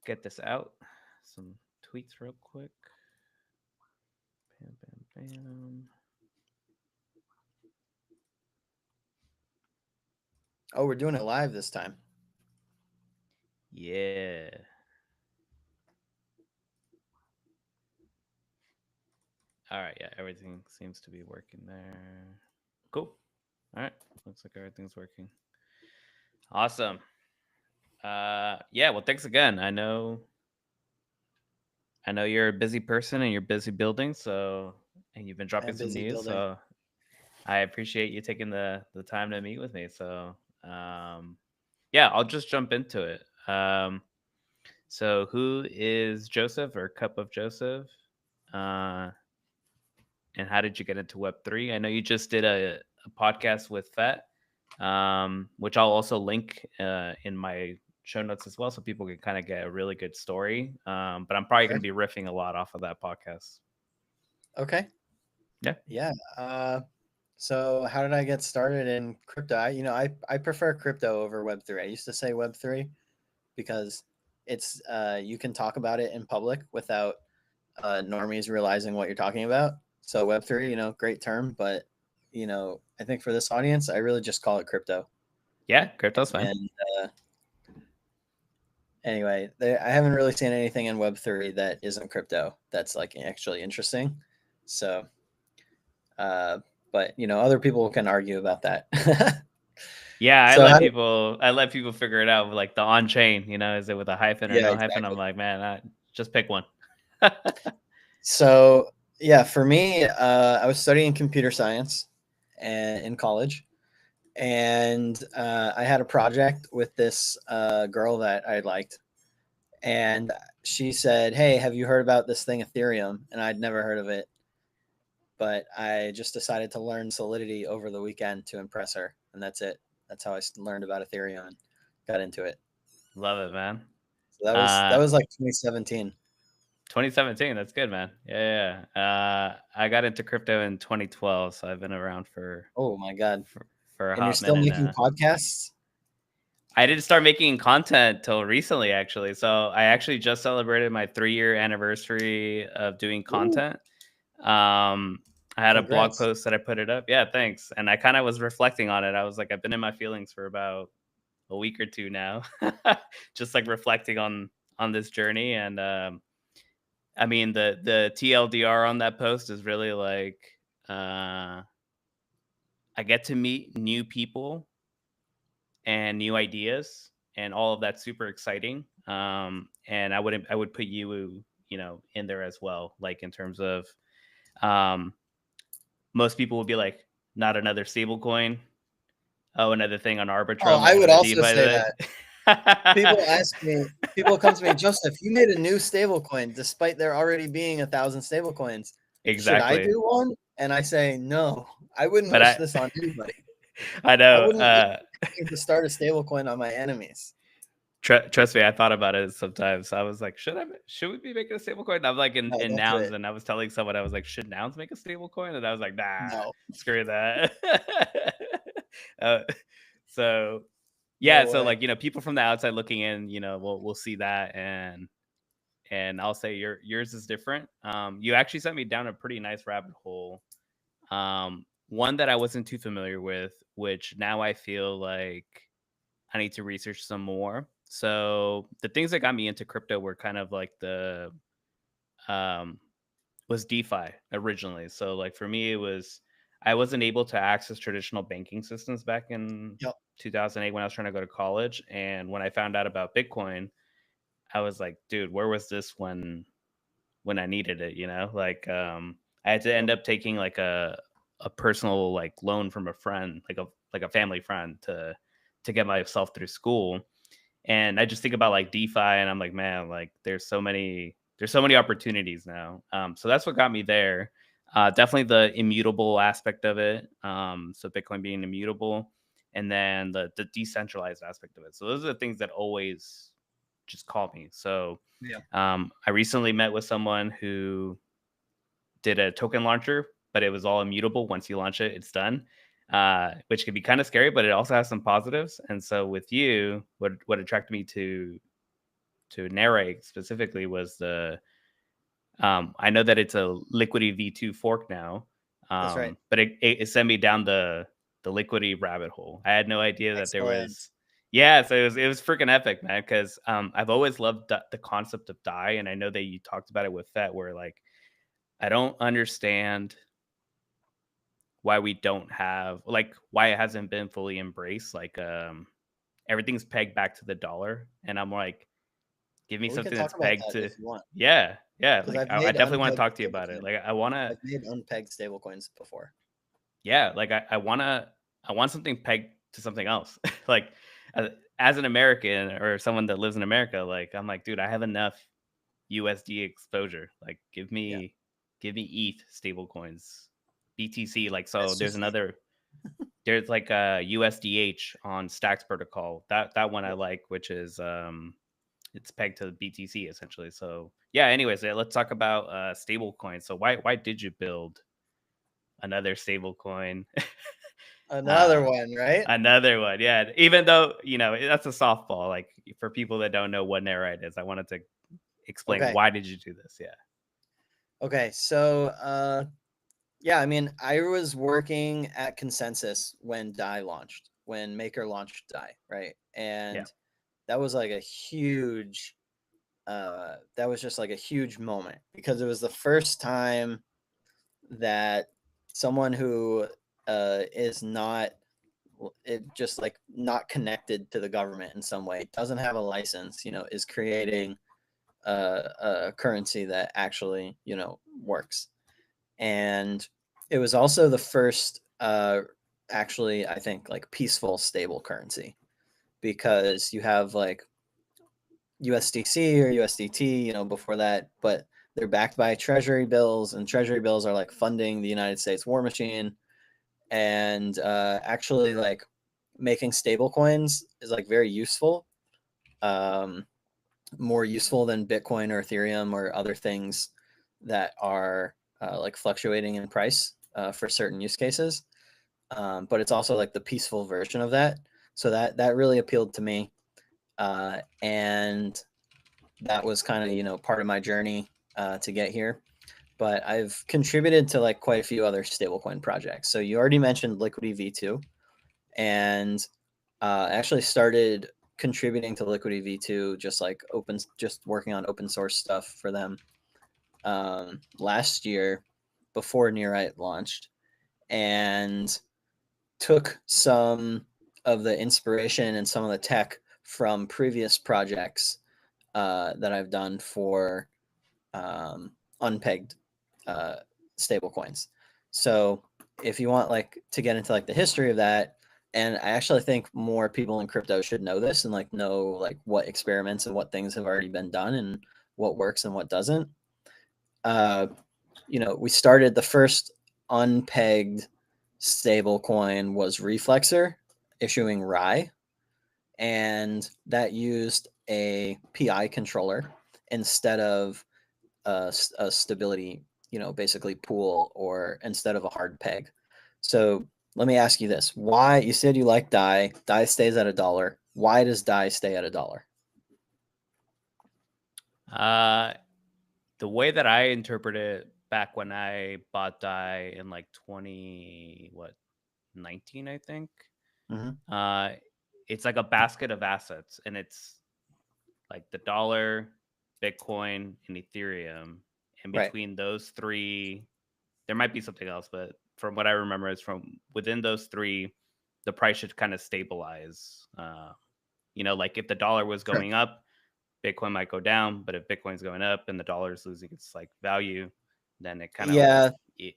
get this out. Some tweets real quick. Bam, bam, bam. Oh, we're doing it live this time. Yeah. All right. Yeah. Everything seems to be working there. Cool. All right. Looks like everything's working. Awesome. Yeah. Well, thanks again. I know you're a busy person and you're busy building. And you've been dropping I'm some busy news. building. So I appreciate you taking the time to meet with me. Um, yeah, I'll just jump into it. So who is Joseph or Cup of Joseph? Uh, and how did you get into Web3? I know you just did a podcast with Fet, which I'll also link in my show notes as well, so people can kind of get a really good story. But I'm probably going Sure. to be riffing a lot off of that podcast. Okay. Yeah. Yeah. So how did I get started in crypto? I prefer crypto over Web3. I used to say Web3 because it's you can talk about it in public without normies realizing what you're talking about. So Web3, great term, but I think for this audience, I really just call it crypto. Yeah, crypto's fine. And anyway, I haven't really seen anything in Web3 that isn't crypto that's like actually interesting. So, uh, but other people can argue about that. Yeah, So how did, I let people figure it out, like the on chain. Is it with a hyphen or yeah, no hyphen? I'm exactly. like, man, just pick one. So yeah, for me, I was studying computer science in college, and I had a project with this girl that I liked, and she said, "Hey, have you heard about this thing Ethereum?" And I'd never heard of it, but I just decided to learn Solidity over the weekend to impress her, and that's it. That's how I learned about Ethereum and got into it. Love it, man. So that Uh, was like 2017. 2017. That's good, man. Yeah. I got into crypto in 2012, so I've been around Oh my god! for a And you're hot still minute making now. podcasts? I didn't start making content till recently, actually. So I actually just celebrated my 3-year anniversary of doing Ooh, content. Um, I had a blog congrats! post that I put it up. Yeah, thanks. And I kind of was reflecting on it. I was like, I've been in my feelings for about a week or two now, just like reflecting on this journey. And I mean, the TLDR on that post is really like uh, I get to meet new people and new ideas, and all of that's super exciting. And I would put you, in there as well, like in terms of um, most people would be like, not another stable coin. Oh, another thing on Oh, Arbitrum, I would another also DeFi say that. thing. People come to me, Joseph, you made a new stablecoin despite there already being 1,000 stablecoins. Should I Exactly. do one? And I say, no, I wouldn't But wish this on anybody. I I know. wouldn't wish to start a stablecoin on my enemies. Trust me, I thought about it sometimes. I was like, should we be making a stable coin? I'm like No, in don't do nouns, it. and I was telling someone, I was like, should nouns make a stable coin? And I was like, nah, No, screw that. uh, so yeah, no so way. like people from the outside looking in, we'll see that, and I'll say yours is different. You actually sent me down a pretty nice rabbit hole. One that I wasn't too familiar with, which now I feel like I need to research some more. So the things that got me into crypto were kind of like the um was DeFi originally. So like for me it was I wasn't able to access traditional banking systems back in Yep. 2008 when I was trying to go to college, and when I found out about Bitcoin, I was like, dude, where was this when I needed it, I had to end Yep. up taking like a personal like loan from a friend, like a family friend to get myself through school. And I just think about like DeFi, and I'm like, man, like there's so many opportunities now. So that's what got me there. Definitely the immutable aspect of it. So Bitcoin being immutable, and then the decentralized aspect of it. So those are the things that always just call me. So Yeah. I recently met with someone who did a token launcher, but it was all immutable. Once you launch it, it's done, which can be kind of scary, but it also has some positives. And so with you, what attracted me to narrate specifically was the I know that it's a Liquidity V2 fork now, That's right. but it sent me down the Liquidity rabbit hole. I had no idea that there Excellent. was. Yeah, so it was freaking epic, man. Because I've always loved the concept of DAI, and I know that you talked about it with FET, where like I don't understand why we don't have like why it hasn't been fully embraced. Like everything's pegged back to the dollar, and I'm like, give me Well, we can something talk that's about pegged that to. if you want, Yeah, yeah. because Like I've I made definitely want to unpegged talk to you about it. stablecoin. Like I want to. I've made unpegged stablecoins before. Yeah, like I want something pegged to something else. Like uh, as an American or someone that lives in America, like I'm like, dude, I have enough USD exposure. Like Yeah, give me ETH stable coins, BTC. Like so, that's just it. there's like a USDH on Stacks protocol. That one I Yeah. like, which is it's pegged to the BTC essentially. So yeah. Anyways, let's talk about stable coins. So why did you build another stable coin? Another uh, one, right? Another one, yeah. Even though that's a softball. Like for people that don't know what Nerite is, I wanted to explain Okay. why did you do this? Yeah, Okay. So, yeah, I mean, I was working at Consensus when DAI launched, when Maker launched DAI, right? yeah, And that was like a huge, that was just like a huge moment because it was the first time that someone who is not it just like not connected to the government in some way, doesn't have a license, is creating a currency that actually works. And it was also the first actually, I think, like peaceful stable currency, because you have like USDC or USDT, before that, but they're backed by treasury bills, and treasury bills are like funding the United States war machine. And actually, like making stable coins is like very useful, um, more useful than Bitcoin or Ethereum or other things that are like fluctuating in price for certain use cases. But it's also like the peaceful version of that. So that really appealed to me. And that was kind of, part of my journey to get here. But I've contributed to like quite a few other stablecoin projects. So you already mentioned Liquidity V2, and actually started contributing to Liquidity V2, just working on open source stuff for them last year before Neurite launched, and took some of the inspiration and some of the tech from previous projects that I've done for unpegged uh, stable coins. So if you want like to get into like the history of that, and I actually think more people in crypto should know this and like know like what experiments and what things have already been done and what works and what doesn't. Uh, we started the first unpegged stable coin was Reflexer issuing RAI, and that used a PI controller instead of a stability, basically pool, or instead of a hard peg. So let me ask you this: why, you said you like DAI? DAI stays at $1. Why does DAI stay at $1? uh, the way that I interpret it back when I bought DAI in like 2019, I think. Mm-hmm. Uh, it's like a basket of assets, and it's like the dollar, Bitcoin, and Ethereum. And Right. between those three, there might be something else, but from what I remember, is from within those three, the price should kind of stabilize. Like if the dollar was Sure. going up, Bitcoin might go down, but if Bitcoin's going up and the dollar is losing its like value, then it kind of like Yeah.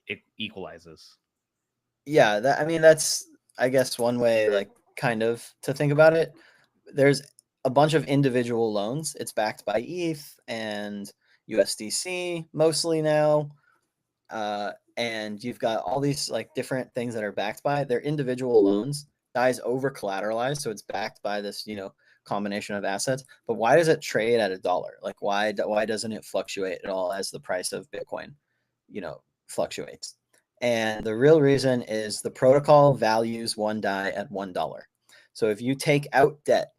it equalizes. Yeah. I mean, that's, I guess, one way, like, kind of to think about it. There's a bunch of individual loans. It's backed by ETH and USDC mostly now. And you've got all these like different things that are backed by their individual loans. DAI's over collateralized, so it's backed by this, combination of assets. But why does it trade at $1? Like, why doesn't it fluctuate at all as the price of Bitcoin, fluctuates? And the real reason is the protocol values one DAI at $1. So if you take out debt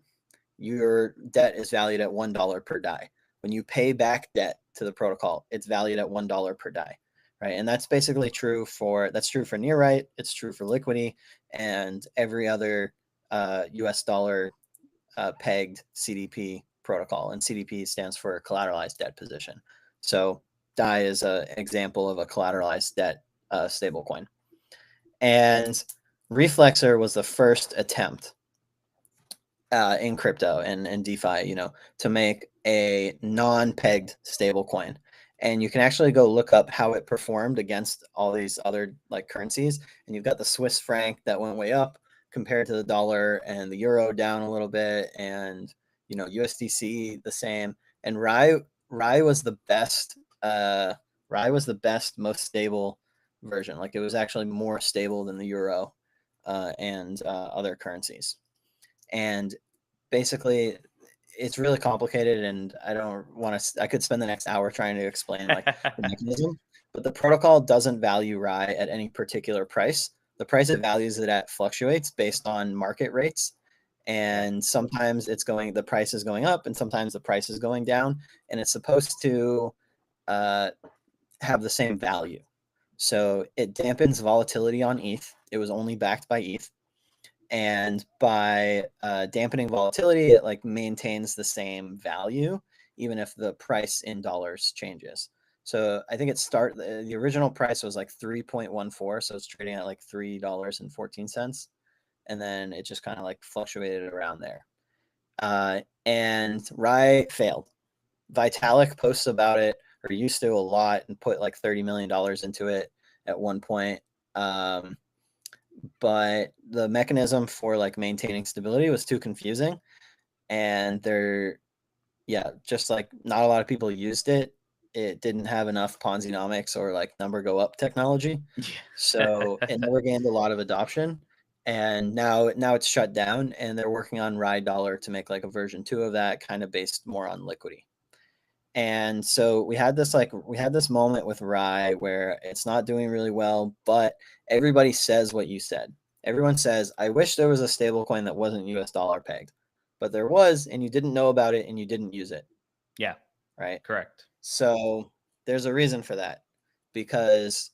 your debt is valued at $1 per DAI. When you pay back debt to the protocol, it's valued at $1 per DAI, right? And that's basically true for Nearright, it's true for Liquity, and every other US dollar pegged CDP protocol. And CDP stands for collateralized debt position. So DAI is an example of a collateralized debt stablecoin. And Reflexer was the first attempt in crypto and DeFi, to make a non-pegged stablecoin. And you can actually go look up how it performed against all these other like currencies. And you've got the Swiss franc that went way up compared to the dollar, and the euro down a little bit, and USDC the same. And Rai was the best. Rai was the best, most stable version. Like, it was actually more stable than the euro and other currencies. And basically, it's really complicated, and I don't want to. I could spend the next hour trying to explain like the mechanism, but the protocol doesn't value Rai at any particular price. The price it values it at fluctuates based on market rates, and sometimes the price is going up, and sometimes the price is going down, and it's supposed to have the same value. So it dampens volatility on ETH. It was only backed by ETH. And by dampening volatility, it like maintains the same value, even if the price in dollars changes. So I think the original price was like 3.14, so it's trading at like $3.14, and then it just kind of like fluctuated around there. And Rai failed. Vitalik posts about it, or used to, a lot, and put like $30 million into it at one point. But the mechanism for like maintaining stability was too confusing, and just like not a lot of people used it. It didn't have enough Ponzi-nomics or like number go up technology, so it never gained a lot of adoption. And now it's shut down, and they're working on Rai Dollar to make like a version 2 of that, kind of based more on Liquity. And so we had this moment with Rai where it's not doing really well, but everybody says what you said. Everyone says, I wish there was a stablecoin that wasn't US dollar pegged, but there was, and you didn't know about it and you didn't use it. Yeah. Right. Correct. So there's a reason for that, because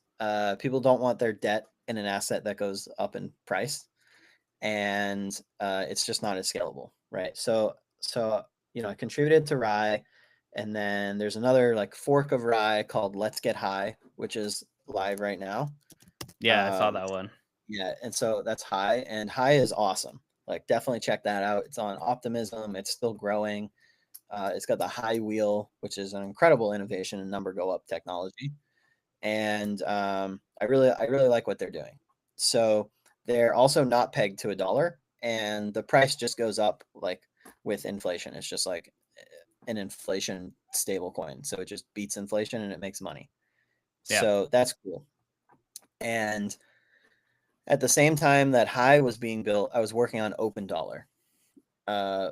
people don't want their debt in an asset that goes up in price, and it's just not as scalable. Right. So I contributed to Rai. And then there's another like fork of Rai called Let's Get High, which is live right now. Yeah, I saw that one. Yeah, and so that's High, and High is awesome. Like, definitely check that out. It's on Optimism. It's still growing. It's got the High Wheel, which is an incredible innovation in number go up technology. And I really like what they're doing. So they're also not pegged to a dollar, and the price just goes up like with inflation. It's just like an inflation stable coin. So it just beats inflation and it makes money. Yeah. So that's cool. And at the same time that High was being built, I was working on Open Dollar,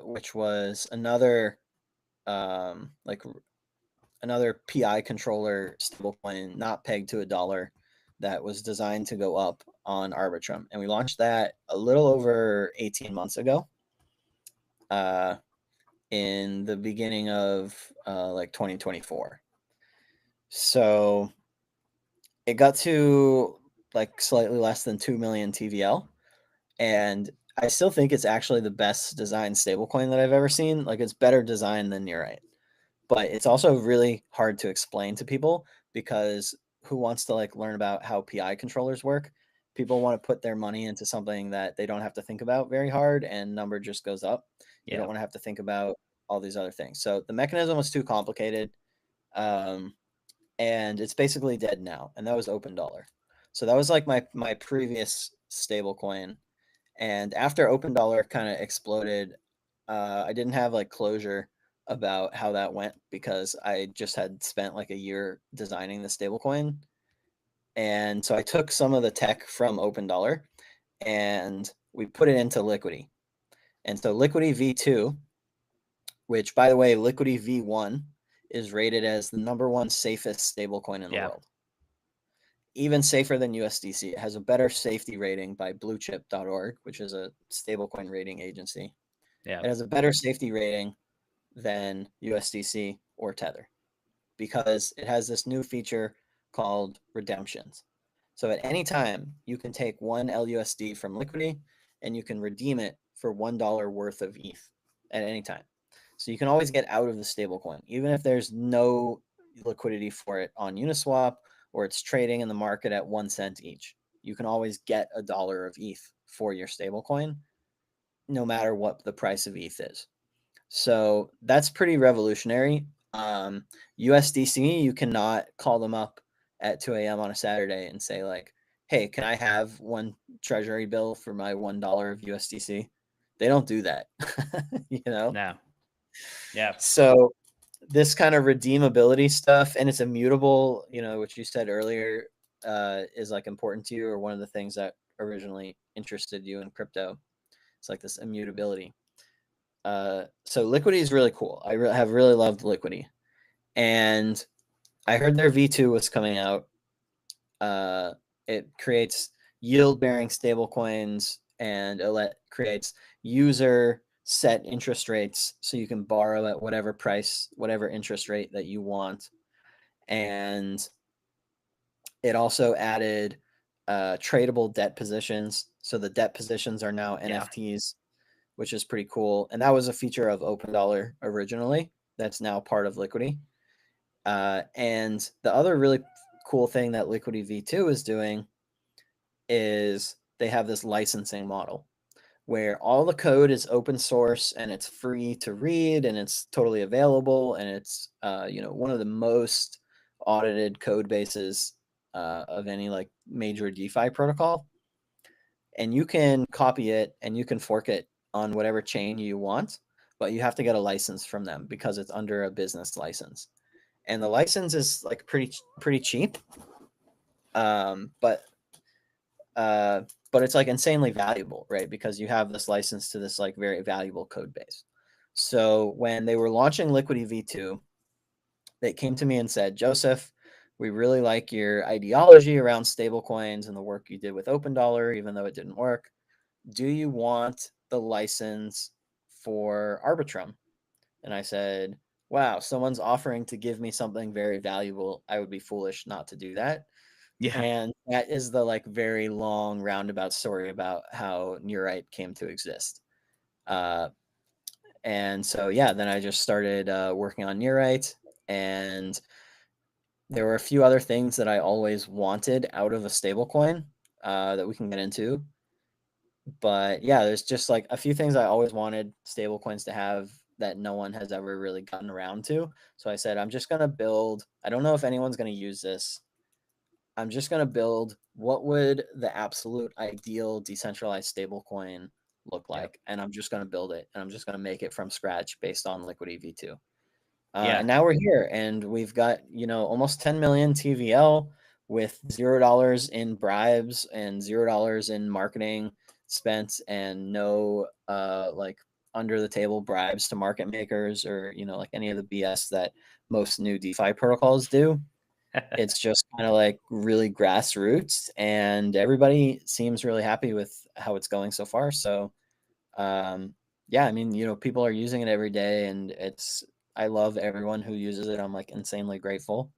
which was another another PI controller stablecoin not pegged to a dollar that was designed to go up on Arbitrum. And we launched that a little over 18 months ago. In the beginning of like 2024. So it got to like slightly less than 2 million TVL. And I still think it's actually the best designed stablecoin that I've ever seen. Like, it's better designed than Nearright. But it's also really hard to explain to people, because who wants to like learn about how PI controllers work? People want to put their money into something that they don't have to think about very hard, and number just goes up. You don't want to have to think about all these other things. So the mechanism was too complicated, and it's basically dead now. And that was Open Dollar. So that was like my previous stable coin. And after Open Dollar kind of exploded, I didn't have like closure about how that went, because I just had spent like a year designing the stablecoin. And so I took some of the tech from Open Dollar and we put it into Liquity. And so Liquity V2, which, by the way, Liquity V1 is rated as the #1 safest stablecoin in the world. Even safer than USDC. It has a better safety rating by bluechip.org, which is a stablecoin rating agency. Yeah. It has a better safety rating than USDC or Tether because it has this new feature called redemptions. So at any time, you can take one LUSD from Liquidity and you can redeem it for $1 worth of ETH at any time. So you can always get out of the stablecoin, even if there's no liquidity for it on Uniswap or it's trading in the market at 1 cent each. You can always get $1 of ETH for your stablecoin, no matter what the price of ETH is. So that's pretty revolutionary. USDC, you cannot call them up at 2 a.m. on a Saturday and say, like, hey, can I have one treasury bill for my $1 of USDC? They don't do that, you know? No. Yeah. So this kind of redeemability stuff, and it's immutable, you know, which you said earlier is like important to you, or one of the things that originally interested you in crypto. It's like this immutability. So Liquidity is really cool. I have really loved Liquidity, and I heard their V2 was coming out. It creates yield-bearing stablecoins, and it creates user set interest rates, so you can borrow at whatever price, whatever interest rate that you want. And it also added tradable debt positions, so the debt positions are now NFTs, which is pretty cool. And that was a feature of OpenDollar originally. That's now part of Liquidity. And the other really cool thing that Liquidity V2 is doing is they have this licensing model where all the code is open source and it's free to read and it's totally available, and it's one of the most audited code bases of any like major DeFi protocol. And you can copy it and you can fork it on whatever chain you want, but you have to get a license from them because it's under a business license. And the license is like pretty cheap, but it's like insanely valuable, right? Because you have this license to this like very valuable code base. So when they were launching Liquidity V2, they came to me and said, Joseph, we really like your ideology around stablecoins and the work you did with OpenDollar, even though it didn't work. Do you want the license for Arbitrum? And I said, wow, someone's offering to give me something very valuable. I would be foolish not to do that. Yeah. And that is the like very long roundabout story about how Neurite came to exist. And so, yeah, then I just started working on Neurite, and there were a few other things that I always wanted out of a stablecoin that we can get into. But yeah, there's just like a few things I always wanted stablecoins to have that no one has ever really gotten around to. So I said, I'm just going to build, I don't know if anyone's going to use this. I'm just going to build what would the absolute ideal decentralized stablecoin look like. And I'm just going to build it, and I'm just going to make it from scratch based on Liquidity V2. Yeah. And now we're here, and we've got, almost 10 million TVL with $0 in bribes and $0 in marketing spent, and no like under the table bribes to market makers, or like any of the BS that most new DeFi protocols do. It's just kind of like really grassroots, and everybody seems really happy with how it's going so far. So yeah, I mean, people are using it every day, and I love everyone who uses it. I'm like insanely grateful.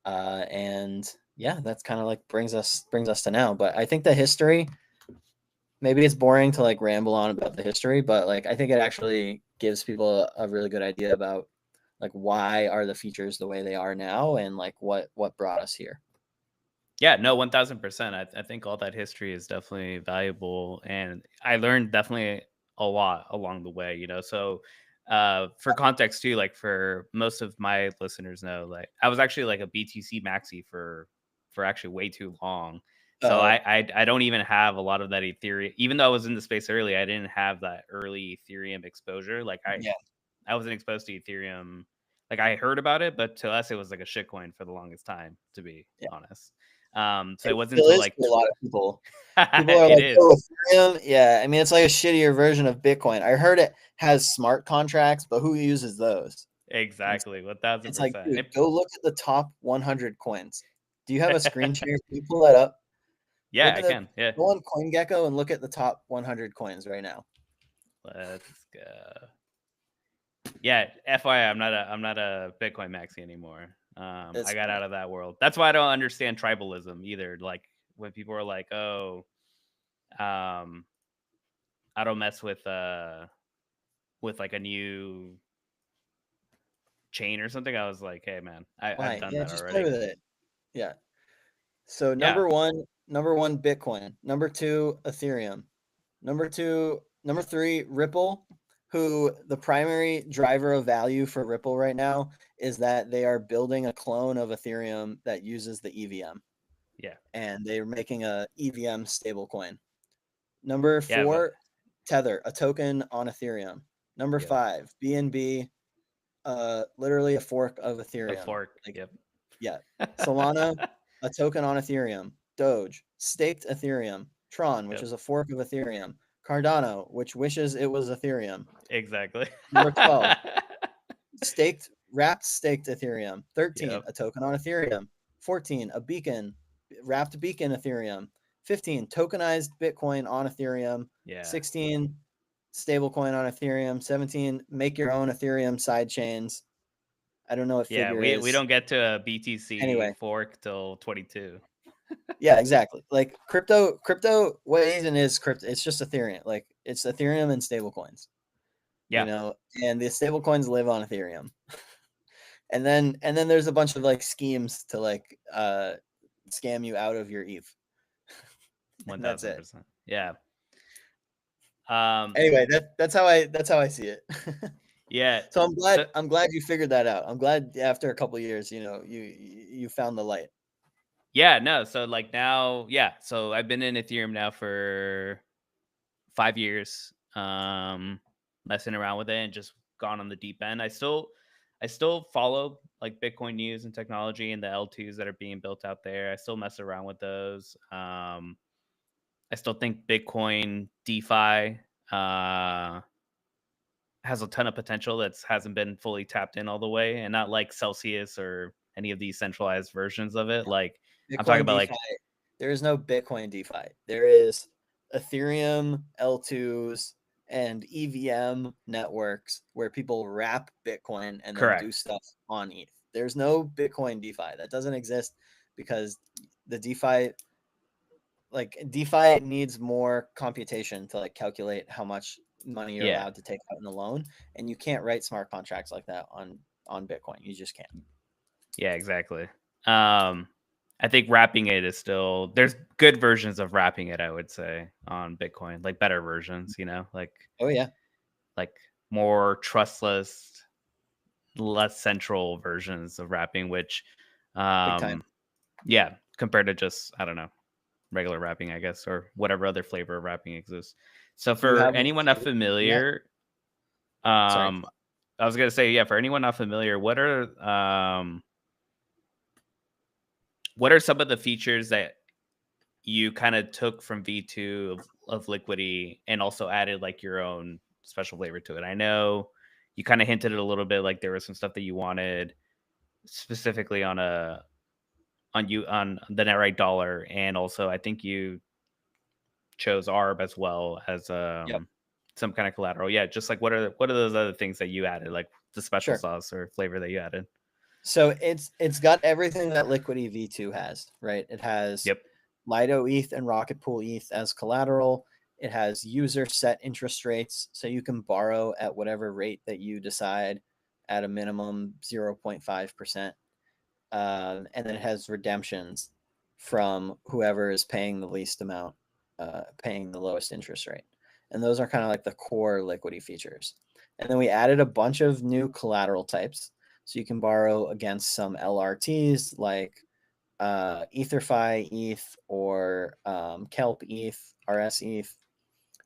And yeah, that's kind of like brings us to now. But I think the history, maybe it's boring to like ramble on about the history, but like I think it actually gives people a really good idea about like why are the features the way they are now, and like what brought us here. Yeah, no, 1000%. I think all that history is definitely valuable, and I learned definitely a lot along the way, So, for context too, like for most of my listeners know, like I was actually like a BTC maxi for actually way too long. So Oh, I don't even have a lot of that Ethereum. Even though I was in the space early, I didn't have that early Ethereum exposure. Like yeah, I wasn't exposed to Ethereum. Like I heard about it, but to us it was like a shitcoin for the longest time, to be yeah. honest. So it It wasn't still until is like to a lot of people. People are it like, is "Oh, Ethereum." Yeah, I mean, it's like a shittier version of Bitcoin. I heard it has smart contracts, but who uses those? It's, exactly it's like, 1000%. dude, go look at the top 100 coins. Do you have a screen share? Can you pull that up? Yeah, Look I at the can. Yeah. Go on CoinGecko and look at the top 100 coins right now. Let's go. Yeah, FYI, I'm not a Bitcoin maxi anymore. I It's got funny. out of that world. That's why I don't understand tribalism either. Like when people are like, "Oh, um, I don't mess with like a new chain or something." I was like, "Hey, man, I've Why? done Yeah, that just play already." with it. Yeah. So Yeah, number one, Bitcoin. Number two, Ethereum. Number three, Ripple, who the primary driver of value for Ripple right now is that they are building a clone of Ethereum that uses the EVM, yeah, and they're making a EVM stablecoin. Number yeah, but four, Tether, a token on Ethereum. Number yep, five, BNB, literally a fork of a Ethereum. fork. Like, Yep. yeah. Solana, a token on Ethereum. Doge, staked Ethereum. Tron, which Yep. is a fork of Ethereum. Cardano, which wishes it was Ethereum. Exactly. Number 12, wrapped staked Ethereum. 13, Yep. a token on Ethereum. 14, a beacon, wrapped beacon Ethereum. 15, tokenized Bitcoin on Ethereum. Yeah. 16, stablecoin on Ethereum. 17, make your own Ethereum side chains. I don't know what Yeah, figure we is. don't get to a BTC Anyway, fork till 22. yeah, exactly. Like crypto, what it even is crypto. It's just Ethereum. Like it's Ethereum and stablecoins, Yeah. and the stablecoins live on Ethereum. And then there's a bunch of like schemes to like scam you out of your ETH. And that's it. 1000%. Yeah. Um Anyway, that's how I see it. yeah. So So I'm glad you figured that out. I'm glad after a couple years, you found the light. yeah, no, so like now, yeah, so I've been in Ethereum now for 5 years. Messing around with it and just gone on the deep end. I still follow like Bitcoin news and technology and the L2s that are being built out there. I still mess around with those. I still think Bitcoin DeFi has a ton of potential that hasn't been fully tapped in all the way, and not like Celsius or any of these centralized versions of it. Like I'm talking Bitcoin about DeFi. like There is no Bitcoin DeFi. There is Ethereum L2s and EVM networks where people wrap Bitcoin and then do correct. stuff on ETH. There's no Bitcoin DeFi. That doesn't exist because the DeFi DeFi needs more computation to like calculate how much money you're Yeah, allowed to take out in the loan, and you can't write smart contracts like that on Bitcoin. You just can't. yeah, exactly. Um, I think wrapping it is still there's good versions of wrapping it. I would say on Bitcoin, like better versions. Oh yeah, Like more trustless, less central versions of wrapping. Which, big time. um, yeah, compared to just I don't know regular wrapping, I guess, or whatever other flavor of wrapping exists. So Do you for have a anyone not favorite yet? familiar, Sorry. um, I was gonna say, yeah, for anyone not familiar, what are some of the features that you kind of took from V2 of Liquidity and also added like your own special flavor to it? I know you kind of hinted it a little bit, like there was some stuff that you wanted specifically on the net right dollar, and also I think you chose ARB as well as Yep. some kind of collateral. Yeah, just like what are those other things that you added, like the special Sure. sauce or flavor that you added? So it's got everything that Liquidity V2 has, right? It has Yep. Lido ETH and Rocket Pool ETH as collateral. It has user set interest rates, so you can borrow at whatever rate that you decide at a minimum 0.5%. And then it has redemptions from whoever is paying the least amount, paying the lowest interest rate. And those are kind of like the core Liquidity features. And then we added a bunch of new collateral types. So you can borrow against some LRTs like EtherFi ETH or Kelp ETH, RS ETH.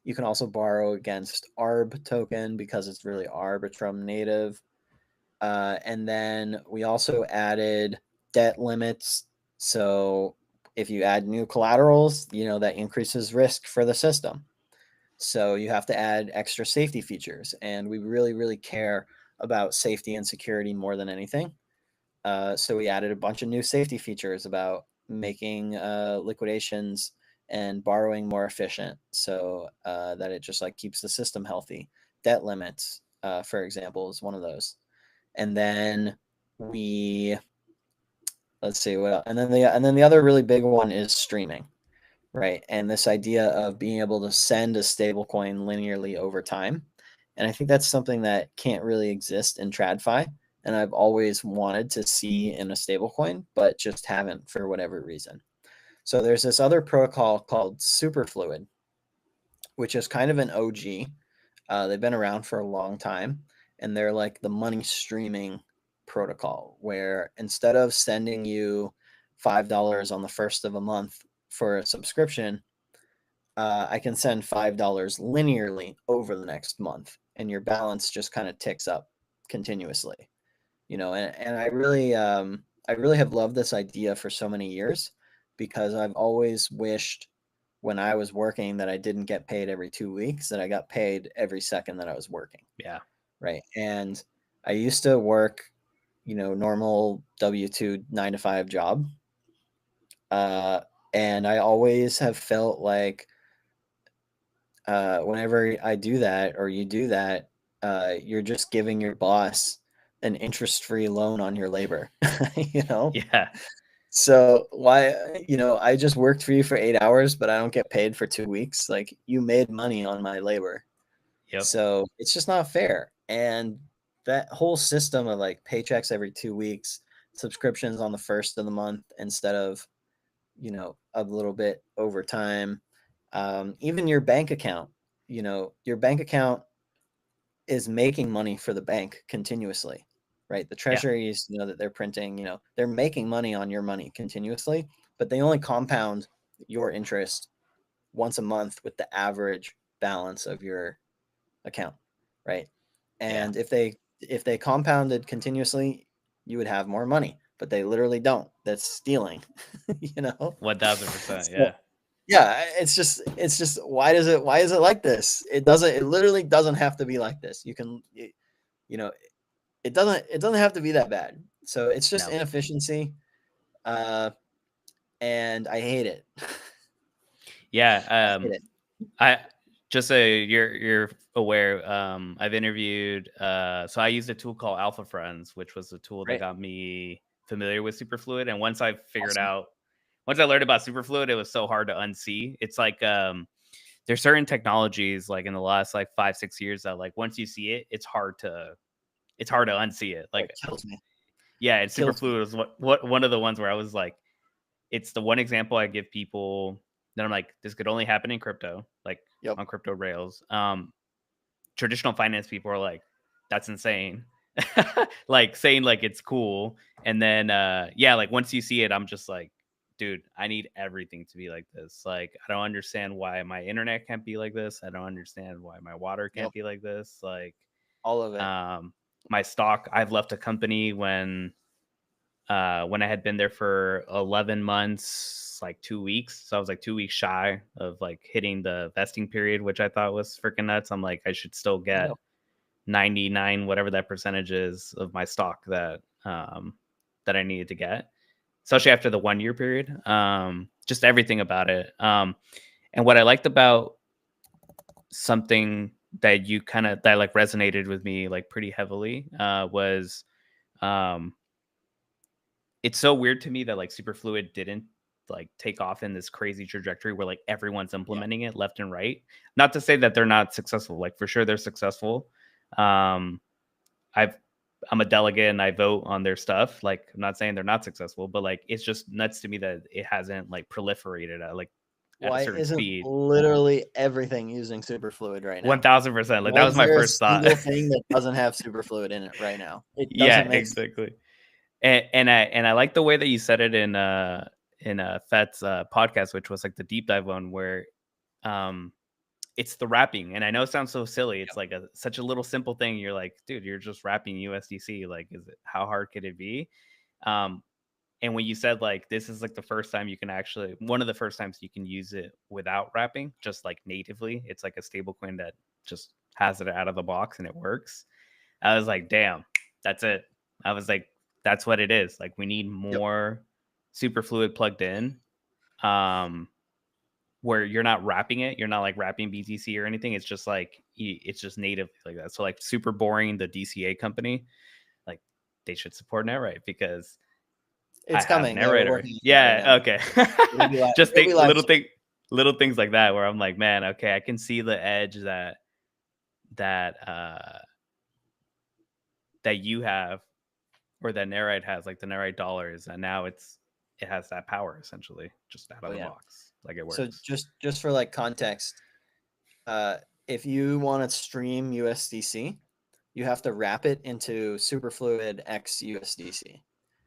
You can also borrow against ARB token because it's really Arbitrum native. And then we also added debt limits. So if you add new collaterals, that increases risk for the system. So you have to add extra safety features. And we really, really care about safety and security more than anything. So we added a bunch of new safety features about making liquidations and borrowing more efficient, so that it just like keeps the system healthy. Debt limits, for example, is one of those. And then we let's see what else. And then the other really big one is streaming, right? And this idea of being able to send a stable coin linearly over time. And I think that's something that can't really exist in TradFi. And I've always wanted to see in a stable coin, but just haven't for whatever reason. So there's this other protocol called Superfluid, which is kind of an OG. They've been around for a long time, and they're like the money streaming protocol, where instead of sending you $5 on the first of a month for a subscription, I can send $5 linearly over the next month, and your balance just kind of ticks up continuously. And I really have loved this idea for so many years, because I've always wished when I was working that I didn't get paid every 2 weeks, that I got paid every second that I was working. Yeah. Right. And I used to work, normal W-2 9 to 5 job. And I always have felt like whenever I do that, or you do that, you're just giving your boss an interest-free loan on your labor, you know? Yeah. So why, I just worked for you for 8 hours, but I don't get paid for 2 weeks. Like, you made money on my labor. Yep. So it's just not fair. And that whole system of like paychecks every 2 weeks, subscriptions on the first of the month instead of, a little bit over time. Even your bank account, your bank account is making money for the bank continuously, right? The Yeah. treasuries, that they're printing, they're making money on your money continuously, but they only compound your interest once a month with the average balance of your account, right? Yeah. And if they compounded continuously, you would have more money, but they literally don't. That's stealing, you know? 1000%. So, Yeah. yeah, it's just why is it like this? It literally doesn't have to be like this. You know, it doesn't have to be that bad. So it's just No. inefficiency, uh, and I hate it. Yeah. I hate it. I just so you're aware, I've interviewed so I used a tool called Alpha Friends, which was the tool that Right? got me familiar with Superfluid. And Awesome. once I learned about Superfluid, it was so hard to unsee. It's like there's certain technologies like in the last like 5-6 years that like once you see it, it's hard to unsee it. Oh, Like it kills me. yeah, and Kills me. Superfluid was what one of the ones where I was like, it's the one example I give people that I'm like, this could only happen in crypto, like Yep. on crypto rails. Traditional finance people are like, that's insane. Like saying like it's cool. And then yeah, like once you see it, I'm just like, dude, I need everything to be like this. Like, I don't understand why my internet can't be like this. I don't understand why my water Yep. can't be like this. Like, All of it. um, my stock, I've left a company when I had been there for 11 months, like 2 weeks. So I was like 2 weeks shy of like hitting the vesting period, which I thought was freaking nuts. I'm like, I should still I get know. 99, whatever that percentage is of my stock that I needed to get, especially after the 1 year period. Just everything about it. And what I liked about something that you kind of that like resonated with me like pretty heavily was um it's so weird to me that like Superfluid didn't like take off in this crazy trajectory where like everyone's Yeah. implementing it left and right. Not to say that they're not successful. Like for sure they're successful. Um I've I'm a delegate and I vote on their stuff. Like I'm not saying they're not successful, but like it's just nuts to me that it hasn't like proliferated at a Why certain isn't speed. literally everything using Superfluid right now? 1000%. Like that Why was is my there a first thought. single thing that doesn't have Superfluid in it right now? It Yeah, doesn't make sense. exactly. And I like the way that you said it in Fet's podcast, which was like the deep dive one where um it's the wrapping. And I know it sounds so silly. It's Yep. like such a little simple thing. You're like, dude, you're just wrapping USDC. Like, how hard could it be? Um, and when you said like this is like the first time you can actually one of the first times you can use it without wrapping, just like natively, it's like a stable coin that just has it out of the box and it works. I was like, damn, that's it. I was like, that's what it is. Like, we need Yep. more Superfluid plugged in. Um, where you're not wrapping it. You're not like wrapping BTC or anything. It's just like it's just native like that. So like super boring. The DCA company, like they should support Netrite because I It's have coming. Yeah, we're Netrite already. working on that right Yeah. now. Okay. It'll be live. Just It'll be think live soon. little things like that where I'm like, man, okay, I can see the edge that that you have or that Netrite has, like the Netrite dollars, and now it has that power essentially just out Oh of the yeah. box. Like it So works. just for like context, if you want to stream USDC, you have to wrap it into Superfluid X USDC.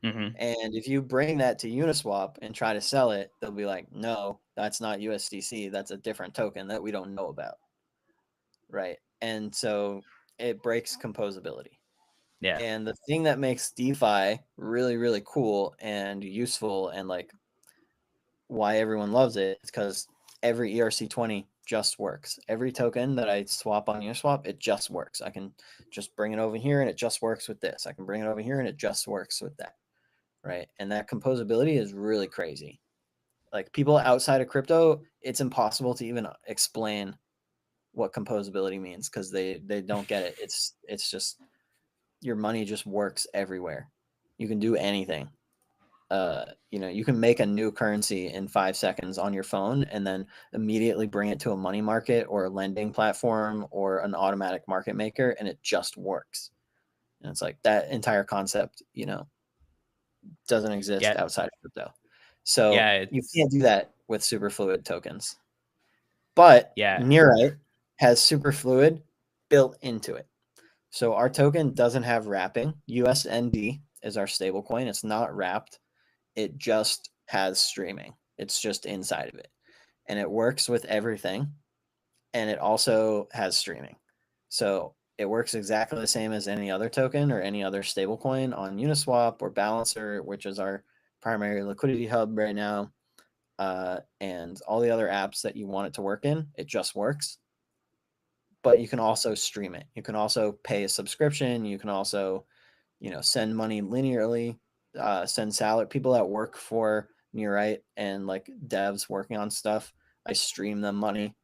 Mm-hmm. And if you bring that to Uniswap and try to sell it, they'll be like, no, that's not USDC. That's a different token that we don't know about. Right. And so it breaks composability. Yeah. And the thing that makes DeFi really, really cool and useful and like why everyone loves it is because every ERC20 just works. Every token that I swap on Uniswap, it just works. I can just bring it over here and it just works with this. I can bring it over here and it just works with that. Right. And that composability is really crazy. Like people outside of crypto, it's impossible to even explain what composability means because they don't get it. It's just your money just works everywhere. You can do anything. You can make a new currency in 5 seconds on your phone and then immediately bring it to a money market or a lending platform or an automatic market maker, and it just works. And it's like that entire concept, doesn't exist Yeah. outside of crypto. So Yeah. you It's can't do that with superfluid tokens. But yeah. Nearite has superfluid built into it. So our token doesn't have wrapping. USND is our stablecoin. It's not wrapped. It just has streaming. It's just inside of it. And it works with everything. And it also has streaming. So it works exactly the same as any other token or any other stablecoin on Uniswap or Balancer, which is our primary liquidity hub right now. And all the other apps that you want it to work in, it just works. But you can also stream it. You can also pay a subscription. You can also, send money linearly, send salary. People that work for Nearite and like devs working on stuff, I stream them money.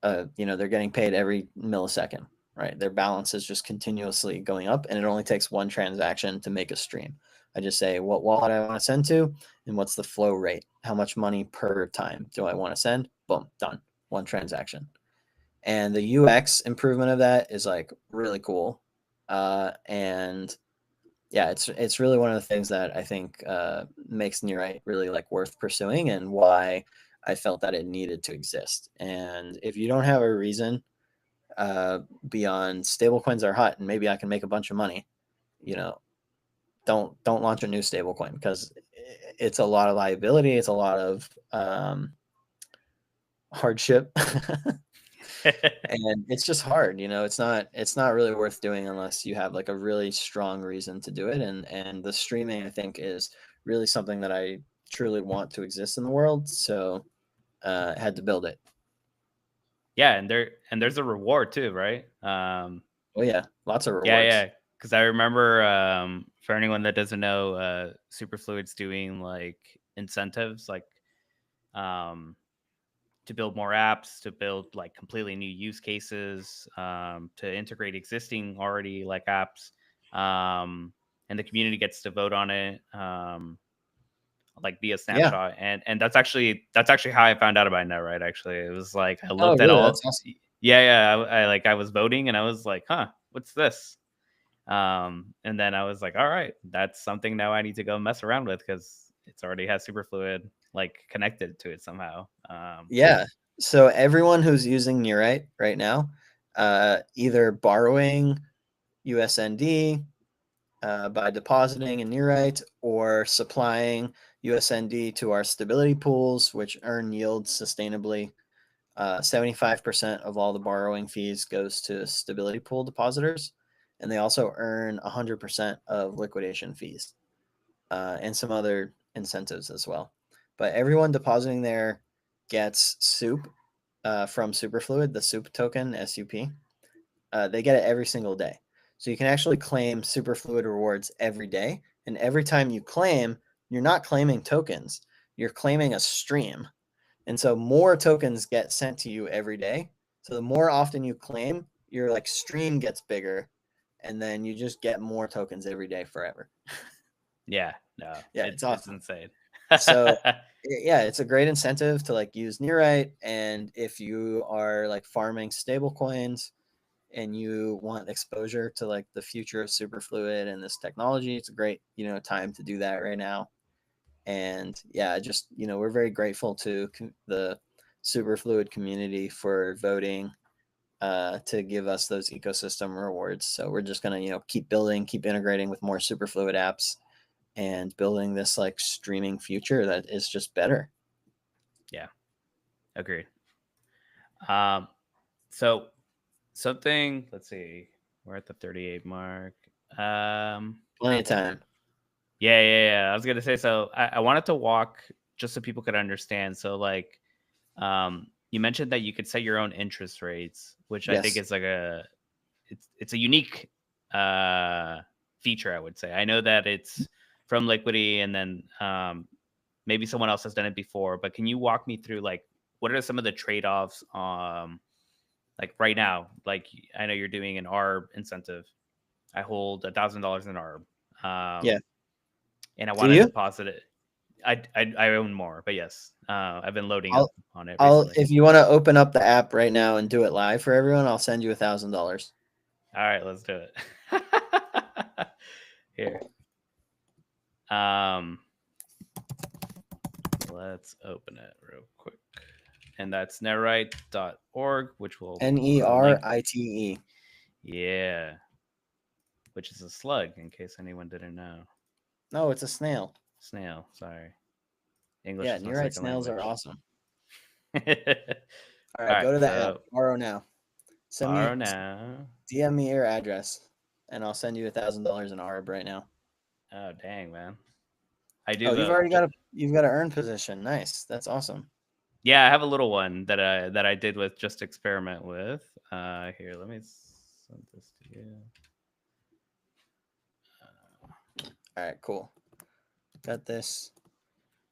They're getting paid every millisecond, right? Their balance is just continuously going up, and it only takes one transaction to make a stream. I just say what wallet I want to send to and what's the flow rate. How much money per time do I want to send? Boom, done. One transaction. And the UX improvement of that is like really cool. And yeah, it's really one of the things that I think makes Nearite really like worth pursuing and why I felt that it needed to exist. And if you don't have a reason beyond stablecoins are hot and maybe I can make a bunch of money, you know, don't launch a new stablecoin because it's a lot of liability. It's a lot of hardship. And it's just hard, it's not really worth doing unless you have like a really strong reason to do it. And the streaming I think is really something that I truly want to exist in the world, so I had to build it. Yeah, and there's a reward too, right? Oh yeah, lots of Yeah, rewards. yeah. Because I remember, for anyone that doesn't know, Superfluid's doing like incentives, like um, to build more apps, to build like completely new use cases, to integrate existing already like apps, and the community gets to vote on it, like via Yeah. snapshot. And that's actually how I found out about Netrite. Actually, it was like I Oh looked at really? all. That's awesome. Yeah, yeah. I was voting, and I was like, huh, what's this? And then I was like, all right, that's something now I need to go mess around with because it's already has Superfluid like connected to it somehow. Yeah, so everyone who's using Nearite right now, either borrowing USND by depositing in Nearite or supplying USND to our stability pools, which earn yield sustainably. 75% of all the borrowing fees goes to stability pool depositors, and they also earn 100% of liquidation fees and some other incentives as well. But everyone depositing there gets SOUP from Superfluid, the SOUP token, SUP. They get it every single day. So you can actually claim Superfluid rewards every day. And every time you claim, you're not claiming tokens, you're claiming a stream. And so more tokens get sent to you every day. So the more often you claim, your like stream gets bigger, and then you just get more tokens every day forever. Yeah, no, Yeah, it's it's awesome. insane. So yeah, it's a great incentive to like use Neurite. And if you are like farming stable coins and you want exposure to like the future of Superfluid and this technology, it's a great, time to do that right now. And yeah, just, we're very grateful to the Superfluid community for voting to give us those ecosystem rewards. So we're just going to, keep building, keep integrating with more Superfluid apps, and building this like streaming future that is just better. Yeah, agreed. So something, let's see, we're at the 38 mark. Plenty of time. Yeah. I was gonna say, so I wanted to walk just so people could understand. So like, you mentioned that you could set your own interest rates, which I think Yes. is like it's a unique feature, I would say. I know that it's from Liquidity, and then maybe someone else has done it before. But can you walk me through like what are some of the trade offs? Like right now, like I know you're doing an ARB incentive. I hold $1,000 in ARB, Yeah. and I Do want to you? deposit it. I own more, but yes, I've been loading I'll up on it I'll recently. if you want to open up the app right now and do it live for everyone, I'll send you $1,000. All right, let's do it. Here. Um, let's open it real quick. And that's neurite.org, which will put a link. NERITE. Yeah. Which is a slug, in case anyone didn't know. No, it's a snail. Snail, sorry. English Yeah, is my Neurite second snails are language. awesome. All All right, go right, to the app. so Borrow now. Send borrow me now. DM me your address, and I'll send you $1,000 in ARB right now. Oh dang, man. I do Oh, vote. you've got a earn position. Nice. That's awesome. Yeah, I have a little one that I did with just experiment with. Here, let me send this to you. All right, cool. Got this.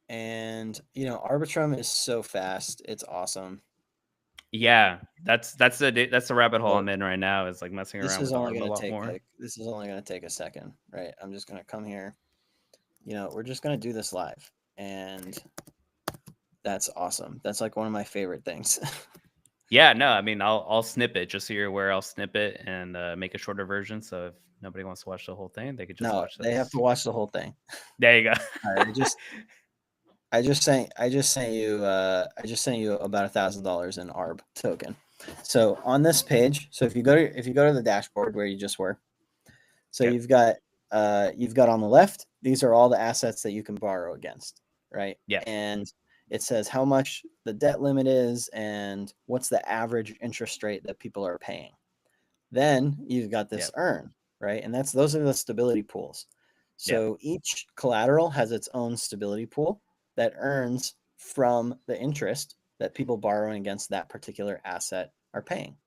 And Arbitrum is so fast. It's awesome. Yeah, that's the rabbit hole So I'm in right now. Is like messing this around is with only ARB a gonna lot take more. a second, right? I'm just gonna come here. We're just gonna do this live, and that's awesome. That's like one of my favorite things. Yeah, no, I mean I'll snip it just so you're aware. I'll snip it and make a shorter version. So if nobody wants to watch the whole thing, they could just No, watch they have to this. watch the whole thing. There you go. All right, I just sent you about $1,000 in ARB token. So on this page, so if you go to the dashboard where you just were, so Okay. you've got on the left, these are all the assets that you can borrow against, right? Yeah. And it says how much the debt limit is and what's the average interest rate that people are paying. Then you've got this Yeah. earn, right? And those are the stability pools. Yeah. So each collateral has its own stability pool that earns from the interest that people borrowing against that particular asset are paying.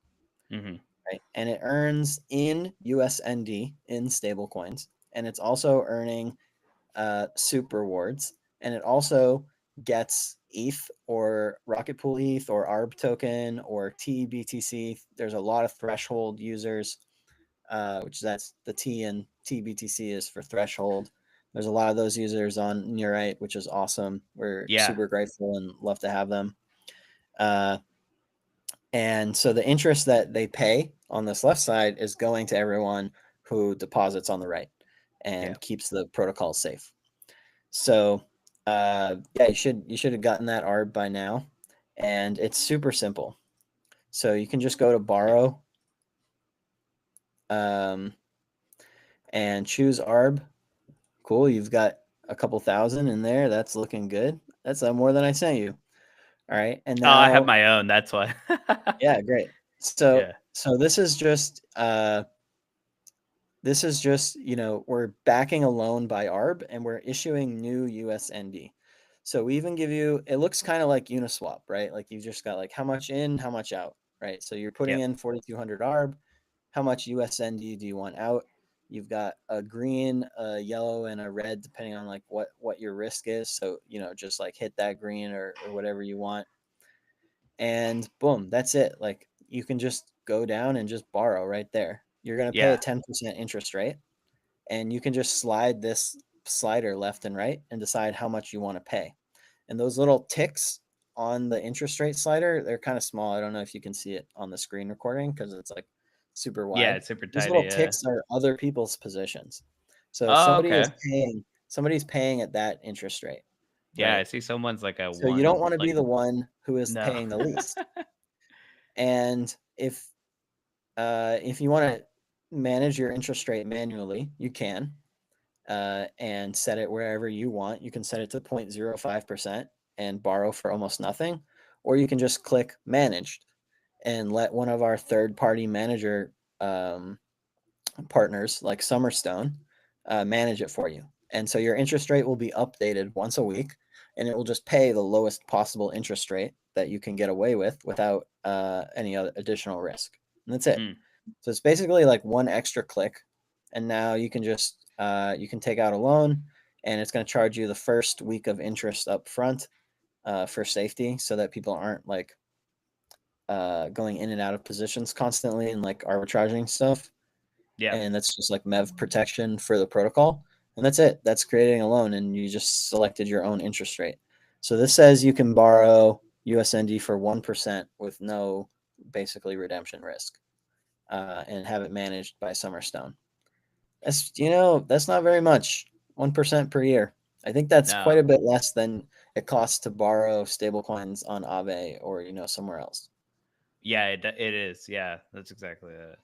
Mm-hmm. Right? And it earns in USND in stablecoins, and it's also earning super rewards, and it also gets ETH or Rocket Pool ETH or ARB token or TBTC. There's a lot of threshold users, which that's the T in TBTC is for threshold. There's a lot of those users on Neurite, which is awesome. We're Yeah. super grateful and love to have them. And so the interest that they pay on this left side is going to everyone who deposits on the right and Yeah. keeps the protocol safe. So yeah, you should have gotten that ARB by now, and it's super simple. So you can just go to borrow, and choose ARB. Cool, you've got a couple thousand in there. That's looking good. That's more than I sent you. All right, and Oh, I have now my own. That's why. yeah, great. So Yeah. this is just we're backing a loan by ARB and we're issuing new USND. So we even give you, it looks kind of like Uniswap, right? Like you've just got like how much in, how much out, right? So you're putting Yep. in 4,200 ARB. How much USND do you want out? You've got a green, a yellow, and a red, depending on like what your risk is. So, just like hit that green or whatever you want. and boom, that's it. Like you can just go down and just borrow right there. You're going to pay a Yeah. 10% interest rate, and you can just slide this slider left and right and decide how much you want to pay. And those little ticks on the interest rate slider, they're kind of small. I don't know if you can see it on the screen recording because it's like super Yeah, wide. it's super These tiny. little Yeah. ticks are other people's positions. So Oh, somebody is okay. somebody's paying at that interest rate, Yeah, I right? see someone's like a So you don't one, want to be like the one who is no. paying the least. And if you want to manage your interest rate manually, you can, and set it wherever you want. You can set it to 0.05% and borrow for almost nothing, or you can just click managed and let one of our third party manager um, partners like Summerstone manage it for you. And so your interest rate will be updated once a week, and it will just pay the lowest possible interest rate that you can get away with without any other additional risk. And that's it. Mm. So it's basically like one extra click, and now you can just you can take out a loan, and it's going to charge you the first week of interest up front for safety, so that people aren't like going in and out of positions constantly and like arbitraging stuff. Yeah. And that's just like MEV protection for the protocol. And that's it. That's creating a loan, and you just selected your own interest rate. So this says you can borrow USND for 1% with no basically redemption risk, and have it managed by Summerstone. That's not very much. 1% per year. I think that's quite No. a bit less than it costs to borrow stablecoins on Aave or somewhere else. Yeah, it is. Yeah, that's exactly it.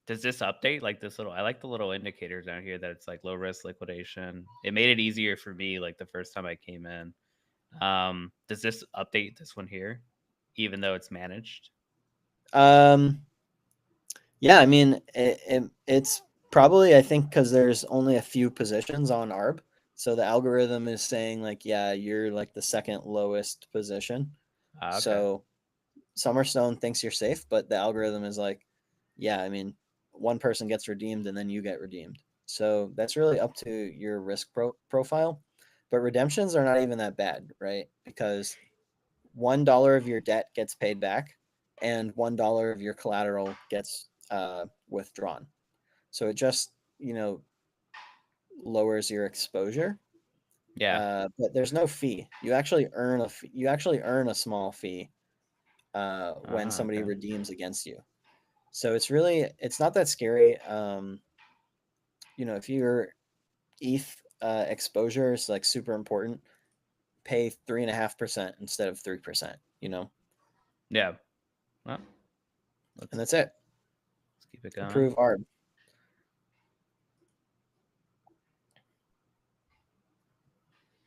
Does this update like this little? I like the little indicators down here that it's like low risk liquidation. It made it easier for me like the first time I came in. Does this update this one here, even though it's managed? Um, yeah, I mean, it's probably, I think, because there's only a few positions on ARB. So the algorithm is saying, like, yeah, you're like the second lowest position. Ah, okay. So Summerstone thinks you're safe, but the algorithm is like, yeah, I mean, one person gets redeemed and then you get redeemed. So that's really up to your risk profile. But redemptions are not even that bad, right? Because $1 of your debt gets paid back, and $1 of your collateral gets withdrawn. So it just lowers your exposure, Yeah. but there's no fee. You actually earn a small fee when Ah, somebody okay. redeems against you. So it's not that scary. If your ETH exposure is like super important, pay 3.5% instead of 3%. Yeah. Well, And let's that's it. keep it going. Approve ARB.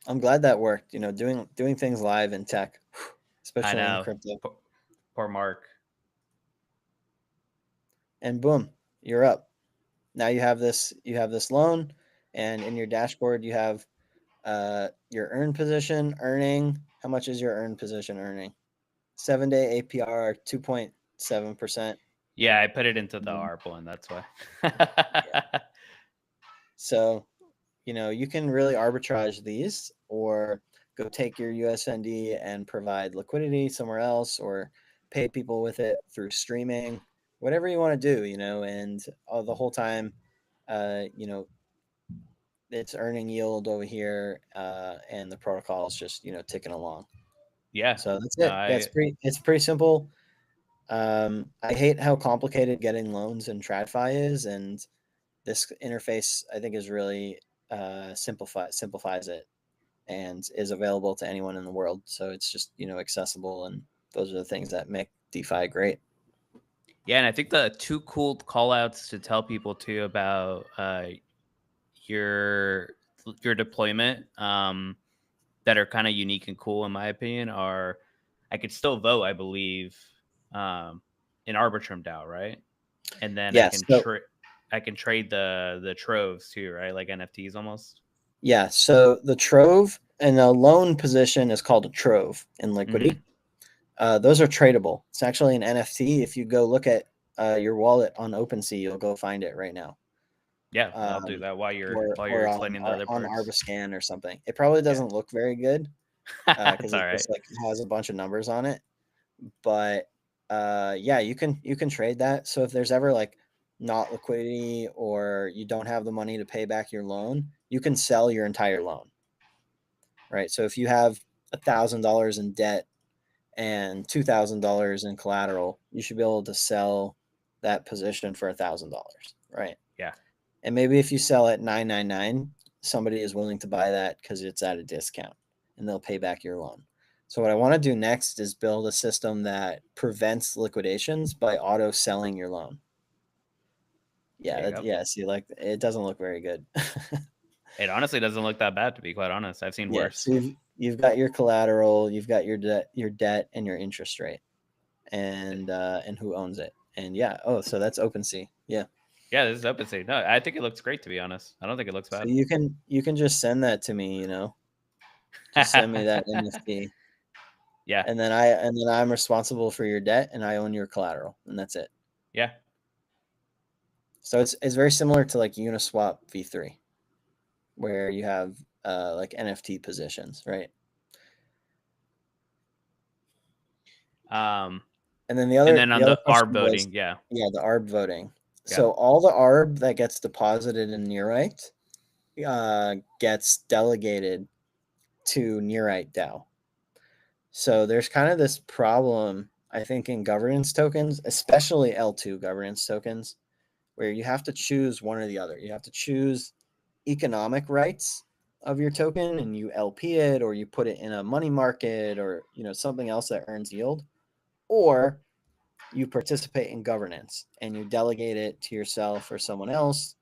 I'm glad that worked. Doing things live in tech, I especially in know. crypto. Poor Mark. And boom, you're up. Now you have this loan, and in your dashboard you have your earn position earning. How much is your earn position earning? 7-day APR 2.7%. Yeah, I put it into the Um, ARP one. That's why. yeah. So you can really arbitrage these, or go take your USND and provide liquidity somewhere else, or pay people with it through streaming, whatever you want to do, and the whole time, uh, you know, it's earning yield over here, and the protocol is just, ticking along. Yeah. So that's No, it. It's pretty simple. I hate how complicated getting loans in TradFi is, and this interface, I think, is really simplifies it, and is available to anyone in the world. So it's just accessible, and those are the things that make DeFi great. yeah, and I think the two cool call outs to tell people too about your your deployment that are kind of unique and cool in my opinion are I could still vote, I believe, um, in Arbitrum DAO, right? And then Yeah. So I can trade the troves too, right? Like NFTs almost. yeah. So the Trove and a loan position is called a Trove in Hmm. Liquidity. Those are tradable. It's actually an NFT. If you go look at your wallet on OpenSea, you'll go find it right now. Yeah, I'll do Um, that while you're or on explaining the other on parts. Arbiscan or something. It probably Yeah. doesn't look very good, because It's it all right. just like has a bunch of numbers on it. but yeah, you can trade that. So if there's ever like not liquidity or you don't have the money to pay back your loan, you can sell your entire loan, right? So if you have $1,000 in debt and $2,000 in collateral, you should be able to sell that position for $1,000, right? Yeah. And maybe if you sell at 999, somebody is willing to buy that because it's at a discount and they'll pay back your loan. So what I want to do next is build a system that prevents liquidations by auto selling your loan. There Yeah, you go. yeah. See, like it doesn't look very good. It honestly doesn't look that bad, to be quite honest. I've seen Yeah. worse. So you've got your collateral, you've got your debt, and your interest rate, and who owns it. And yeah. Oh, so that's OpenSea. Yeah. Yeah, this is OpenSea. No, I think it looks great, to be honest. I don't think it looks So bad. you can just send that to me. Just send me that NFT. Yeah. And then I'm responsible for your debt and I own your collateral, and that's it. Yeah. So it's very similar to like Uniswap v3, where you have like NFT positions, right? And then And then on the other the ARB question was, voting, yeah. yeah, the ARB voting. Yeah. So all the ARB that gets deposited in Neurite gets delegated to Neurite DAO. So there's kind of this problem, I think, in governance tokens, especially L2 governance tokens, where you have to choose one or the other. You have to choose economic rights of your token and you LP it, or you put it in a money market, or something else that earns yield, or you participate in governance and you delegate it to yourself or someone else,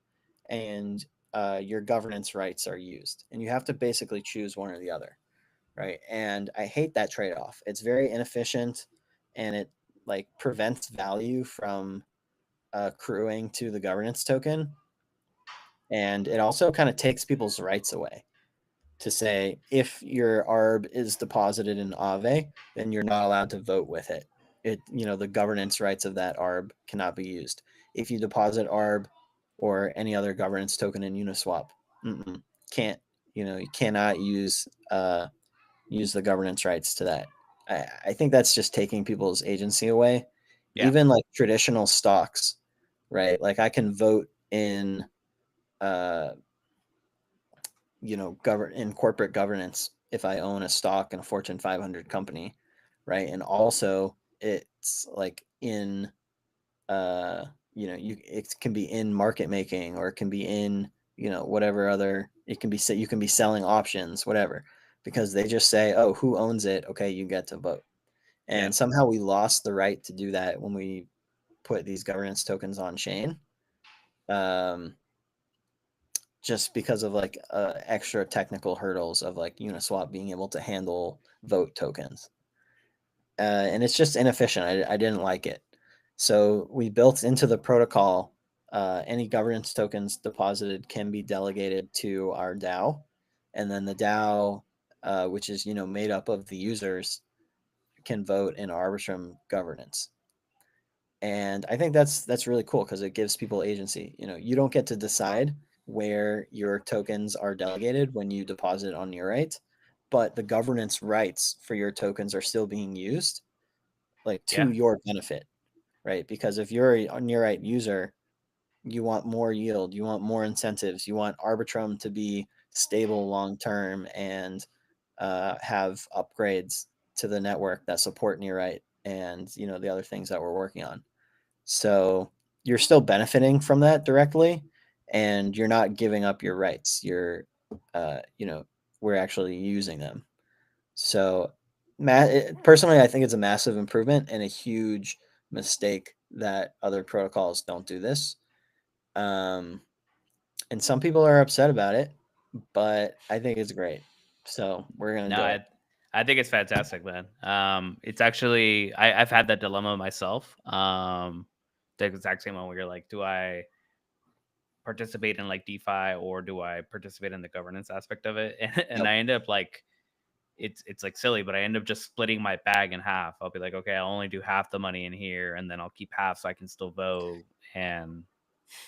and your governance rights are used. And you have to basically choose one or the other, right? And I hate that trade-off. It's very inefficient, and it like prevents value from accruing to the governance token, and it also kind of takes people's rights away to say if your ARB is deposited in Aave, then you're not allowed to vote with it. The governance rights of that ARB cannot be used. If you deposit ARB or any other governance token in Uniswap, can't, you cannot use the governance rights to that. I think that's just taking people's agency away. Yeah. Even like traditional stocks, right? Like I can vote in in corporate governance if I own a stock in a Fortune 500 company, right? And also it's like in it can be in market making, or it can be in whatever other, it can be, you can be selling options, whatever, because they just say, oh, who owns it, okay, you get to vote. And Yeah. somehow we lost the right to do that when we put these governance tokens on chain, just because of like extra technical hurdles of like Uniswap being able to handle vote tokens. And it's just inefficient. I didn't like it. So we built into the protocol, any governance tokens deposited can be delegated to our DAO. And then the DAO, which is, made up of the users, can vote in Arbitrum governance. And I think that's really cool because it gives people agency. You don't get to decide where your tokens are delegated when you deposit on Neurite, but the governance rights for your tokens are still being used, like to Yeah. your benefit, right? Because if you're a Neurite user, you want more yield, you want more incentives, you want Arbitrum to be stable long term and have upgrades to the network that support Neurite and the other things that we're working on. So you're still benefiting from that directly, and you're not giving up your rights. You're, we're actually using them. So, personally, I think it's a massive improvement and a huge mistake that other protocols don't do this. And some people are upset about it, but I think it's great. So we're gonna No, do it. I think it's fantastic, man. It's actually I've had that dilemma myself. The exact same one where you're like, do I participate in like DeFi or do I participate in the governance aspect of it? And Yep. I end up like it's like silly, but I end up just splitting my bag in half. I'll be like, okay, I'll only do half the money in here, and then I'll keep half so I can still vote. And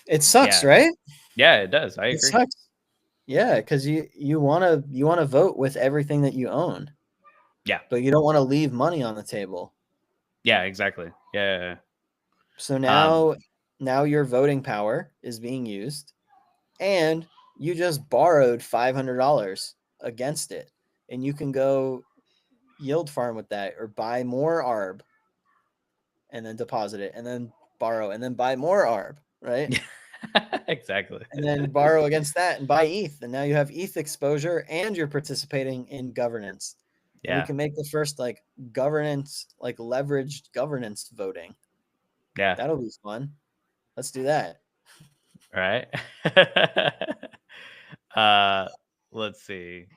It sucks, yeah, right? yeah, it does. I It agree. sucks. Yeah, because you wanna vote with everything that you own, Yeah, but you don't want to leave money on the table. Yeah, exactly. Yeah. So Um, now your voting power is being used, and you just borrowed $500 against it, and you can go yield farm with that or buy more ARB and then deposit it and then borrow and then buy more ARB, right? exactly. And then borrow against that and buy ETH. And now you have ETH exposure and you're participating in governance. And we Yeah. can make the first like governance, like leveraged governance voting. Yeah. That'll be fun. Let's do that. Right. uh, let's see.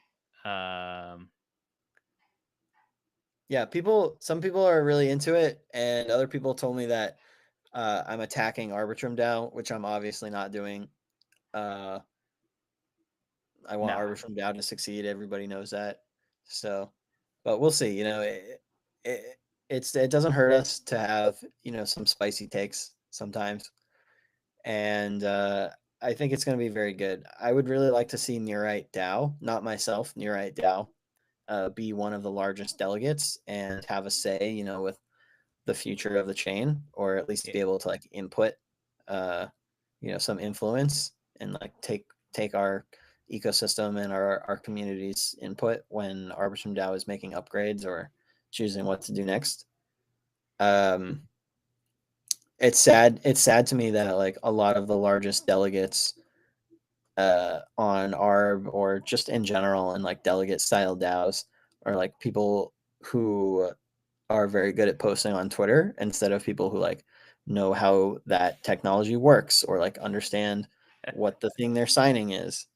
Um, Yeah, some people are really into it, and other people told me that I'm attacking Arbitrum DAO, which I'm obviously not doing. Uh, I want nah. Arbitrum DAO to succeed. Everybody knows that. So, but we'll see. It, it doesn't hurt us to have some spicy takes sometimes, and I think it's going to be very good. I would really like to see Neurite DAO, not myself, Neurite DAO, be one of the largest delegates and have a say, with the future of the chain, or at least Yeah. be able to like input, uh, some influence and like take our ecosystem and our community's input when Arbitrum DAO is making upgrades or choosing what to do next. Um, it's sad. It's sad to me that like a lot of the largest delegates on ARB or just in general and like delegate style DAOs are like people who are very good at posting on Twitter instead of people who like know how that technology works or like understand what the thing they're signing is,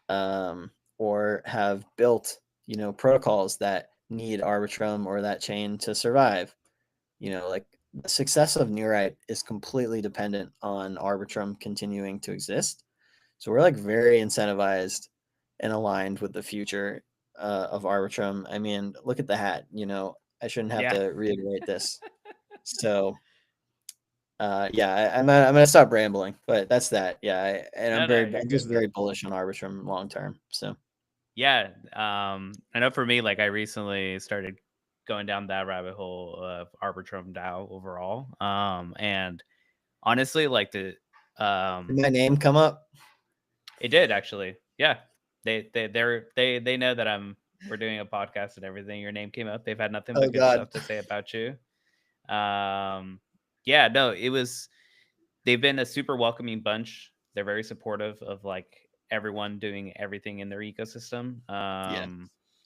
or have built protocols that need Arbitrum or that chain to survive. Like the success of Neurite is completely dependent on Arbitrum continuing to exist. So we're like very incentivized and aligned with the future of Arbitrum. I mean, look at the hat. I shouldn't have Yeah. to reiterate this. So, yeah, I'm gonna stop rambling, but that's that. Yeah, and No, no, you're I'm good, just man. very bullish on Arbitrum long term. So Yeah. I know for me, like I recently started going down that rabbit hole of Arbitrum DAO overall. And honestly, like did my name come up? it did actually. Yeah. They know that we're doing a podcast and everything. Your name came up. They've had nothing Oh but good God. stuff to say about you. Um, yeah, no, they've been a super welcoming bunch. They're very supportive of like everyone doing everything in their ecosystem. Yeah, I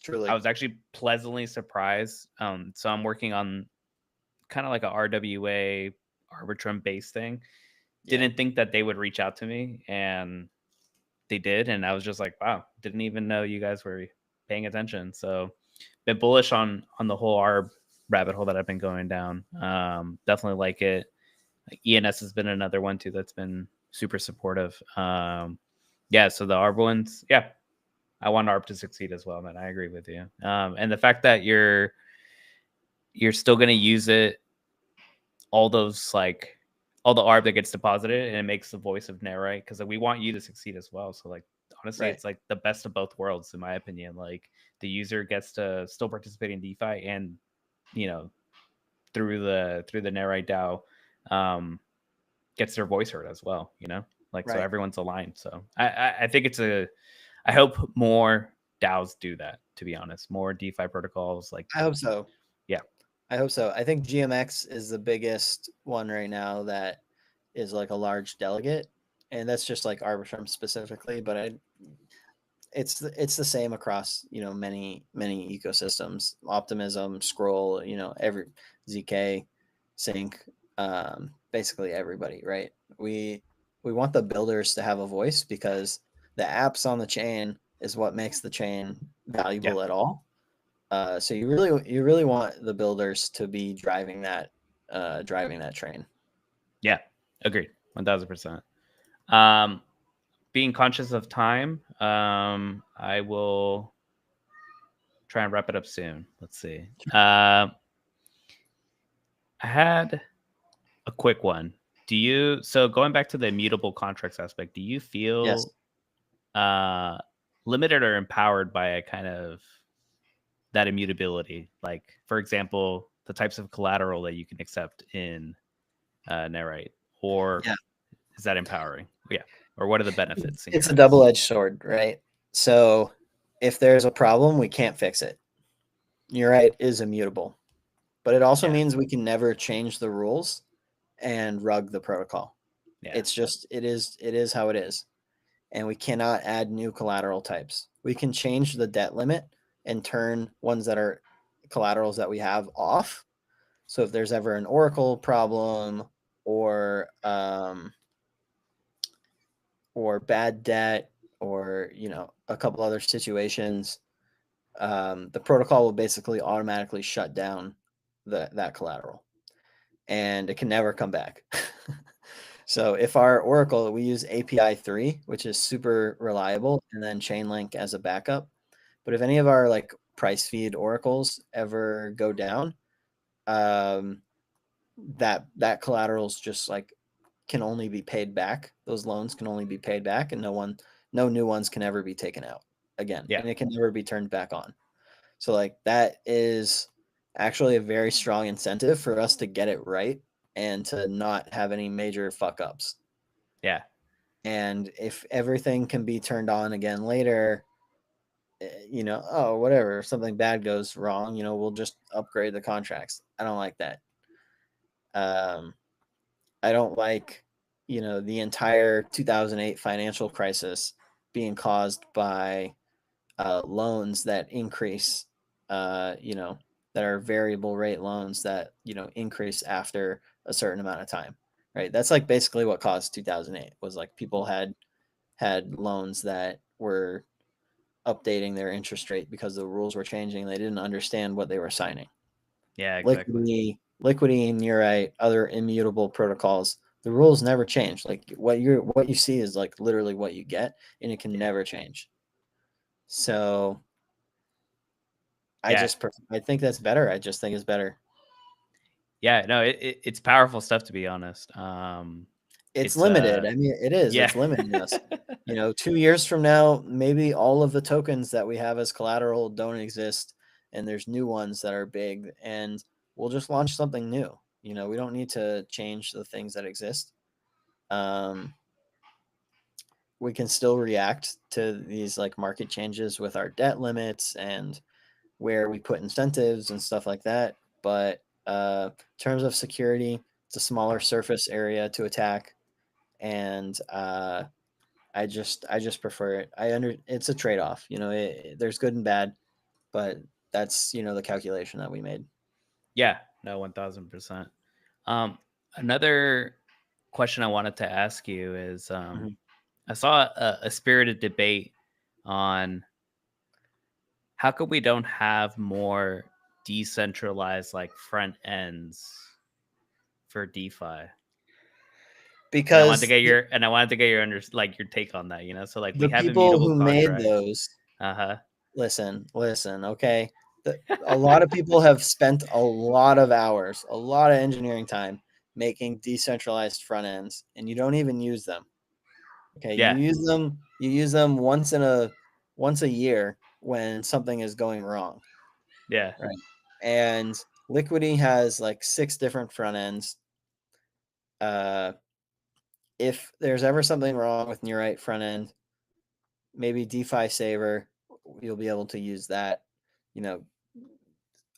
truly. was actually pleasantly surprised. So I'm working on kind of like a RWA Arbitrum based thing. Yeah. Didn't think that they would reach out to me, and they did, and I was just like, wow, didn't even know you guys were paying attention. So been bullish on the whole ARB rabbit hole that I've been going down. Definitely like it. Like ENS has been another one too that's been super supportive. Yeah, so the ARB ones, yeah, I want ARB to succeed as well, man. I agree with you. And the fact that you're still going to use it, all those like all the ARB that gets deposited, and it makes the voice of Neurite, because like, we want you to succeed as well. So like honestly, Right. it's like the best of both worlds in my opinion. Like the user gets to still participate in DeFi, and you know through the Neurite DAO, gets their voice heard as well. Like so Right. everyone's aligned. So I think I hope more DAOs do that. To be honest, more DeFi protocols like I hope so. yeah. I hope so. I think GMX is the biggest one right now that is like a large delegate, and that's just like Arbitrum specifically. But it's the same across many ecosystems. Optimism, Scroll, every ZK, Sync, basically everybody. Right? We want the builders to have a voice because the apps on the chain is what makes the chain Yeah. valuable at all. So you really want the builders to be driving that train. Yeah. Agreed. 1000%. Um, being conscious of time, I will try and wrap it up soon. Let's see. I had a quick one. So going back to the immutable contracts aspect, do you Yes. feel uh, limited or empowered by a kind of that immutability? Like, for example, the types of collateral that you can accept in Netrite, or Yeah. is that empowering? Yeah. Or what are the benefits in your It's a eyes? double-edged sword, right? So if there's a problem, we can't fix it. Neurite is immutable, but it also Yeah. means we can never change the rules and rug the protocol. Yeah. It's just it is how it is. And we cannot add new collateral types. We can change the debt limit and turn ones that are collaterals that we have off. So if there's ever an Oracle problem or bad debt or a couple other situations, the protocol will basically automatically shut down that collateral, and it can never come back. So if our Oracle, we use API 3, which is super reliable, and then Chainlink as a backup. But if any of our like price feed oracles ever go down, that collateral's just like can only be paid back. Those loans can only be paid back, and no new ones can ever be taken out again, Yeah. and it can never be turned back on. So like that is actually a very strong incentive for us to get it right and to not have any major fuck ups. Yeah. And if everything can be turned on again later, oh, whatever, if something bad goes wrong, we'll just upgrade the contracts. I don't like that. I don't like, the entire 2008 financial crisis being caused by loans that increase, that are variable rate loans that, increase after a certain amount of time, right? That's like basically what caused 2008 was like people had loans that were updating their interest rate because the rules were changing. They didn't understand what they were signing. Yeah, exactly. Liquidity, and Neurite, other immutable protocols, the rules never change. Like what you see is like literally what you get, and it can Yeah. never change. So Yeah. I think that's better. I just think it's better. Yeah. No, it's powerful stuff, to be honest. It's It's limited. I mean, it is. yeah. It's limiting us. 2 years from now, maybe all of the tokens that we have as collateral don't exist, and there's new ones that are big, and we'll just launch something new. We don't need to change the things that exist. We can still react to these like market changes with our debt limits and where we put incentives and stuff like that. But in terms of security, it's a smaller surface area to attack, and I just prefer it. It's a trade off. There's good and bad, but that's the calculation that we made. Yeah. No, 1000%. Um, Another question I wanted to ask you is, Mhm. I saw a spirited debate on how come we don't have more decentralized like front ends for DeFi. Because And I wanted to get your like your take on that, So like we the have people immutable who made contracts. those, Uh-huh. listen, okay. A lot of people have spent a lot of hours, a lot of engineering time making decentralized front ends, and you don't even use them. Okay, Yeah. you use them once a year when something is going wrong, Yeah. right? And Liquidity has like 6 different front ends. If there's ever something wrong with Neurite front end, maybe DeFi Saver, you'll be able to use that. You know,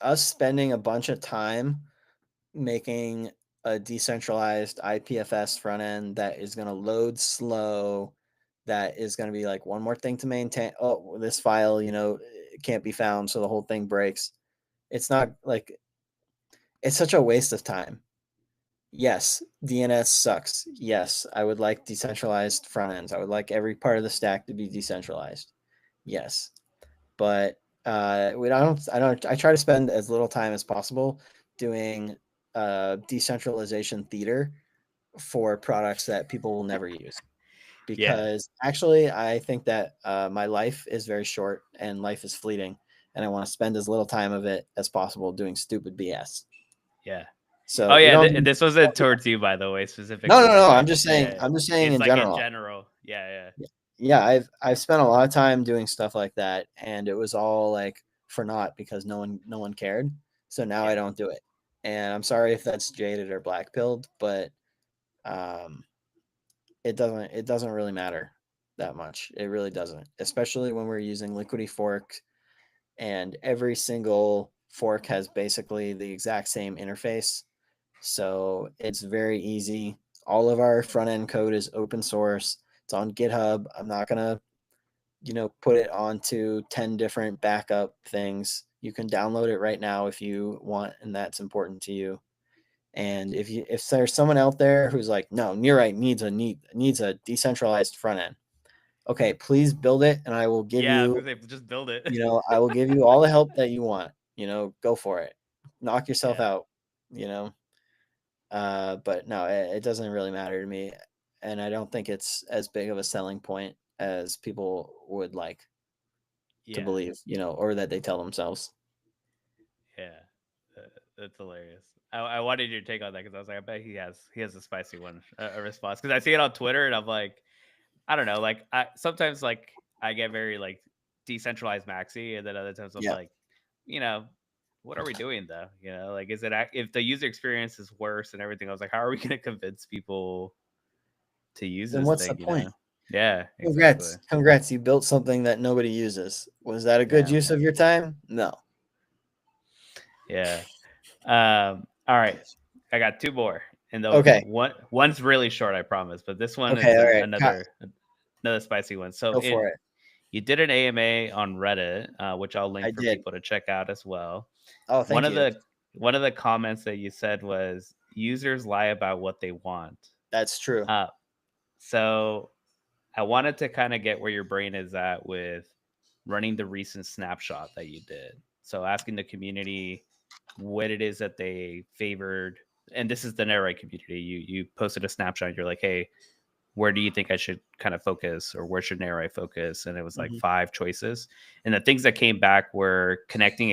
us spending a bunch of time making a decentralized IPFS front end that is going to load slow, that is going to be like one more thing to maintain. Oh, this file, it can't be found, so the whole thing breaks. It's not like it's such a waste of time. Yes, DNS sucks. Yes, I would like decentralized front ends. I would like every part of the stack to be decentralized. Yes, but I try to spend as little time as possible doing decentralization theater for products that people will never use, Yeah. because actually I think that my life is very short and life is fleeting, and I want to spend as little time of it as possible doing stupid BS. Yeah. Oh So we yeah, don't. this wasn't towards you, by the way, No, specifically. no, no. Like, I'm just saying. yeah, I'm just saying it's in like in general. general. Yeah, yeah, Yeah, I've spent a lot of time doing stuff like that, and it was all like for naught because no one cared. So now I yeah, don't do it. And I'm sorry if that's jaded or black pilled, but um, it doesn't really matter that much. It really doesn't, especially when we're using Liquidity Fork, and every single fork has basically the exact same interface. So it's very easy. All of our front end code is open source. It's on GitHub. I'm not gonna, put it onto 10 different backup things. You can download it right now if you want, and that's important to you. And if there's someone out there who's like, no, Neurite needs a decentralized front end. Okay, please build it, and I will give Yeah, I was you, gonna say, just build it. I will give you all the help that you want. Go for it. Knock yourself Yeah. out. You know. But no, it doesn't really matter to me, and I don't think it's as big of a selling point as people would like to Yeah. believe. Or that they tell themselves. Yeah. That's hilarious. I wanted your take on that because I was like, I bet he has a spicy one, a response, because I see it on Twitter and I'm like, I don't know, like I sometimes like I get very like decentralized maxi, and then other times I'm Yeah. like, you know, what are we doing though? Like is it if the user experience is worse and everything? I was like, how are we gonna convince people to use Then this what's the thing? point? Yeah, exactly. Congrats! You built something that nobody uses. Was that a good Yeah, use of your time? No. yeah. All right, I got two more, and Okay. one's really short, I promise, but this one is Okay. All right. another spicy one. So Go for it. you did an AMA on Reddit, which I'll I link for did. people to check out as well. Oh, One thank of you. the comments that you said was users lie about what they want. That's true. Uh, so I wanted to kind of get where your brain is at with running the recent snapshot that you did. So asking the community what it is that they favored, and this is the Narrowite community. You posted a snapshot. You're like, hey, where do you think I should kind of focus, or where should Narrowite focus? And it was like Mhm. 5 choices. And the things that came back were connecting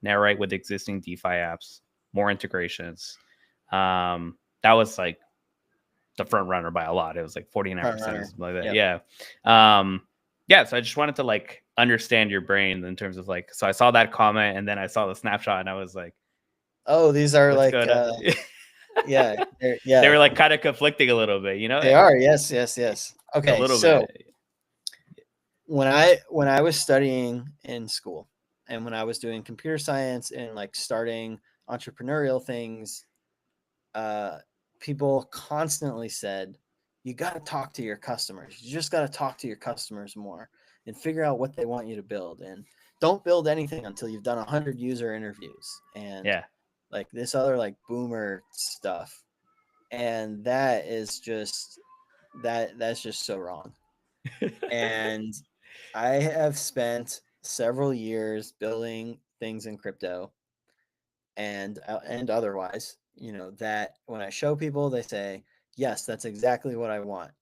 Narrowite with existing DeFi apps, more integrations. That was like the front runner by a lot. It was like 49% Front or runner. something like that. Yep. Yeah. Yeah. So I just wanted to like understand your brain in terms of like, so I saw that comment and then I saw the snapshot and I was like, Oh, these are what's like, going on? yeah, They yeah, were like kind of conflicting a little bit, they are. Yes, yes, yes. a Okay, little so bit. when I was studying in school, and when I was doing computer science and like starting entrepreneurial things, uh, people constantly said, "You got to talk to your customers. You just got to talk to your customers more and figure out what they want you to build, and don't build anything until you've done 100 user interviews and Yeah. like this other like boomer stuff." And that is just that's just so wrong. And I have spent several years building things in crypto and otherwise, that when I show people, they say, "Yes, that's exactly what I want,"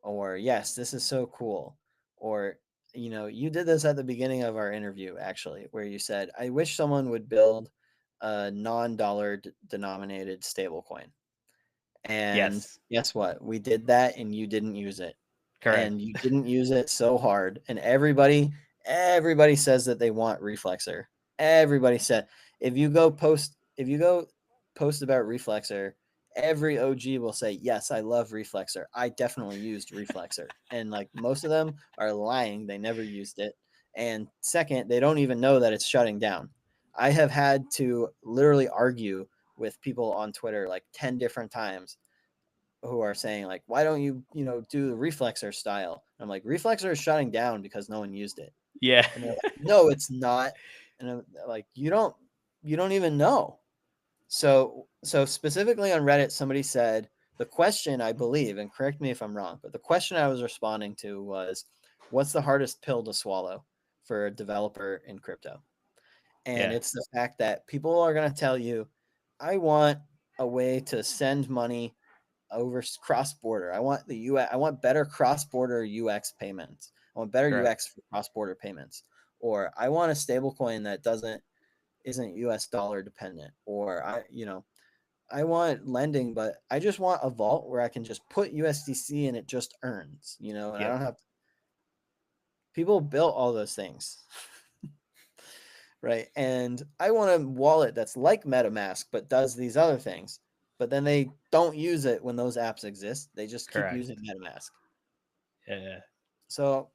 or "Yes, this is so cool," or you did this at the beginning of our interview actually, where you said, "I wish someone would build a non-dollar denominated stablecoin." And Yes. guess what? We did that and you didn't use it. And Correct. you didn't use it so hard. And everybody says that they want Reflexer. Everybody said if you go post about Reflexer, every OG will say, "Yes, I love Reflexer. I definitely used Reflexer." And like most of them are lying, they never used it. And second, they don't even know that it's shutting down. I have had to literally argue with people on Twitter like 10 different times who are saying like, "Why don't you, do the Reflexer style?" And I'm like, "Reflexer is shutting down because no one used it." Yeah. And they're like, "No, it's not." And I'm like, you don't even know." So specifically on Reddit, somebody said the question, I believe, and correct me if I'm wrong, but the question I was responding to was, "What's the hardest pill to swallow for a developer in crypto?" And Yeah. it's the fact that people are going to tell you, "I want a way to send money over cross border. I want the UX. I want better cross border UX payments. I want better Correct. UX for cross border payments." Or I want a stable coin that isn't US dollar dependent. Or I want lending, but I just want a vault where I can just put USDC and it just earns, and I Yep. don't have to. People built all those things. right? And I want a wallet that's like MetaMask but does these other things. But then they don't use it when those apps exist. They just keep Correct. using MetaMask. Yeah. So,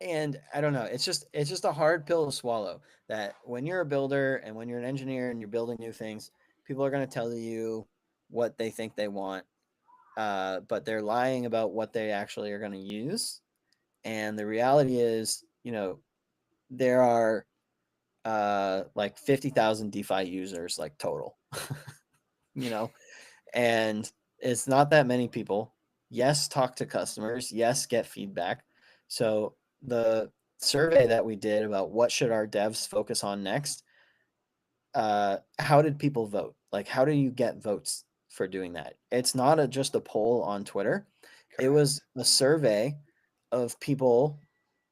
and I don't know, it's just a hard pill to swallow that when you're a builder and when you're an engineer and you're building new things, people are going to tell you what they think they want, but they're lying about what they actually are going to use. And the reality is, there are like 50,000 DeFi users, like total, you know, and it's not that many people. Yes, talk to customers. Yes, get feedback. So the survey that we did about what should our devs focus on next, how did people vote? Like, how do you get votes for doing that? It's not just a poll on Twitter. It was a survey of people,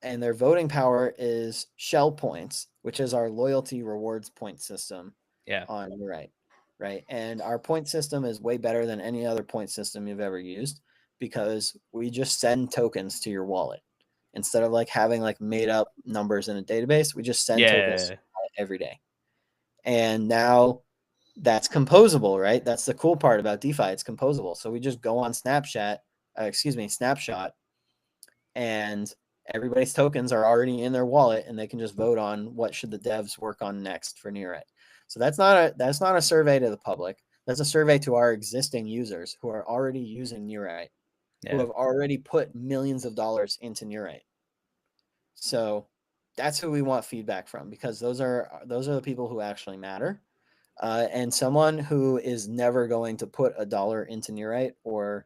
and their voting power is Shell Points, which is our loyalty rewards point system Yeah. on Neurite, right? And our point system is way better than any other point system you've ever used because we just send tokens to your wallet instead of like having like made up numbers in a database. We just send tokens Yeah. every day. And now that's composable, right? That's the cool part about DeFi. It's composable. So we just go on Snapshot, and everybody's tokens are already in their wallet, and they can just vote on what should the devs work on next for Neurite. So that's not a survey to the public. That's a survey to our existing users who are already using Neurite, who Yeah. have already put millions of dollars into Neurite. So that's who we want feedback from because those are the people who actually matter. And someone who is never going to put a dollar into Neurite or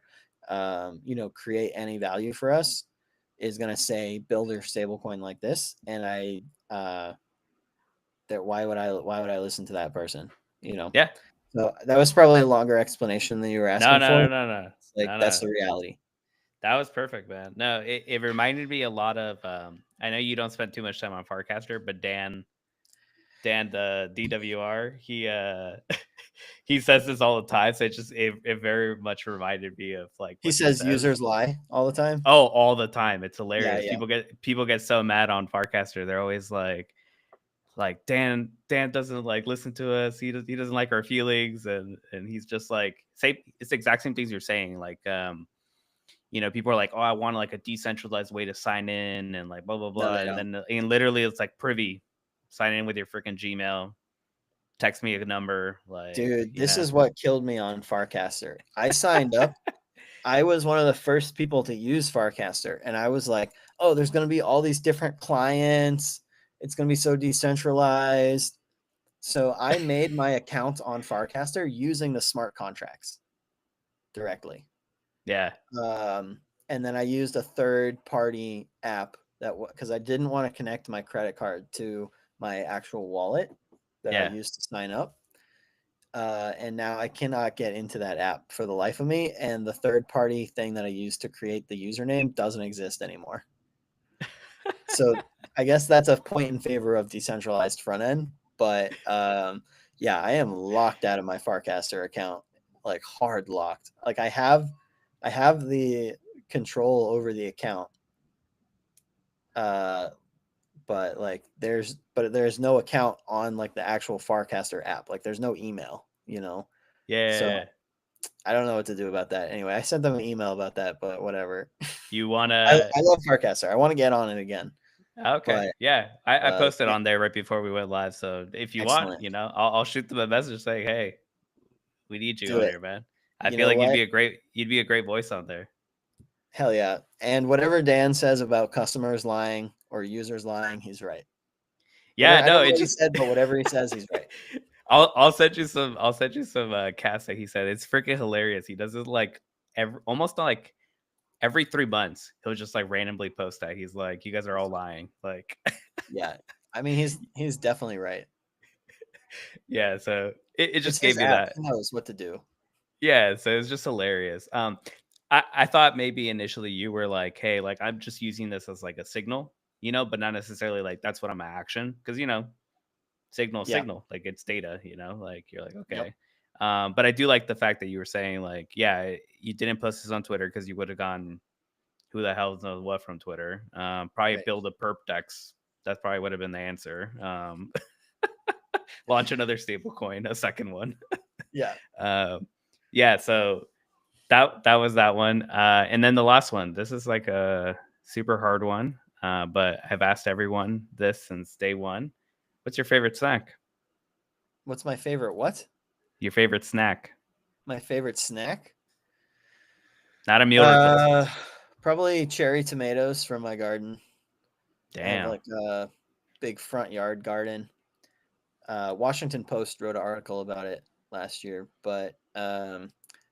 create any value for us is going to say build your stablecoin like this. And that why would I listen to that person? Yeah. So that was probably a longer explanation than you were No, asking no, for. no, no, no. Like No, that's no. the reality. That was perfect, man. No, it reminded me a lot of I know you don't spend too much time on Farcaster, but Dan the DWR, he says this all the time. So it very much reminded me of like He what he says says. users lie all the time. Oh, all the time. It's Yeah, hilarious. yeah. People get so mad on Farcaster. They're always like Dan doesn't like listen to us. He doesn't like our feelings, and he's just like say it's the exact same things you're saying. Like people are like, oh, I want like a decentralized way to sign in and like blah blah No, blah, they don't. and literally it's like Privy, sign in with your freaking Gmail, text me a number, like Dude, this is what killed me on Farcaster. I signed up. I was one of the first people to use Farcaster, and I was like, "Oh, there's going to be all these different clients. It's going to be so decentralized." So I made my account on Farcaster using the smart contracts directly. yeah, And then I used a third-party app because I didn't want to connect my credit card to my actual wallet that I yeah. used to sign up. And now I cannot get into that app for the life of me. And the third party thing that I used to create the username doesn't exist anymore. So I guess that's a point in favor of decentralized front end. But yeah, I am locked out of my Farcaster account, like hard locked. Like I have the control over the account. But like there's no account on like the actual Farcaster app. Like there's no email, So Yeah. I don't know what to do about that. Anyway, I sent them an email about that, but whatever. You I, wanna I love Farcaster. I want to get on it again. okay. But Yeah. I posted yeah, on there right before we went live. So if you want, excellent. I'll shoot them a message saying, hey, we need you Do on it. here, man. I You feel know like what? you'd be a great voice on there. Hell yeah. And whatever Dan says about customers lying or users lying, he's right. Yeah, Whatever, I no, don't know it what he just said, but whatever he says, he's right. I'll send you some cast that he said. It's freaking hilarious. He does it like almost like every 3 months. He'll just like randomly post that. He's like, you guys are all lying. Like Yeah. I mean, he's definitely right. yeah, so it It's just his gave me app. that. He knows what to do. Yeah, so it's just hilarious. I thought maybe initially you were like, hey, like I'm just using this as like a signal, but not necessarily like that's what I'm action. Because Yeah. signal, like it's data, like you're like, Yep. okay. But I do like the fact that you were saying like, yeah, you didn't post this on Twitter because you would have gone who the hell knows what from Twitter. Probably Right. build a perp dex that probably would have been the answer. Launch another stable coin, a second one. Yeah. Yeah, so that was that one. And then the last one. This is like a super hard one, but I've asked everyone this since day one. What's your favorite snack? What's my favorite? What? Your favorite snack? My favorite snack? Not a meal replacement. Probably cherry tomatoes from my garden. I have Damn. like a big front yard garden. Washington Post wrote an article about it last year, but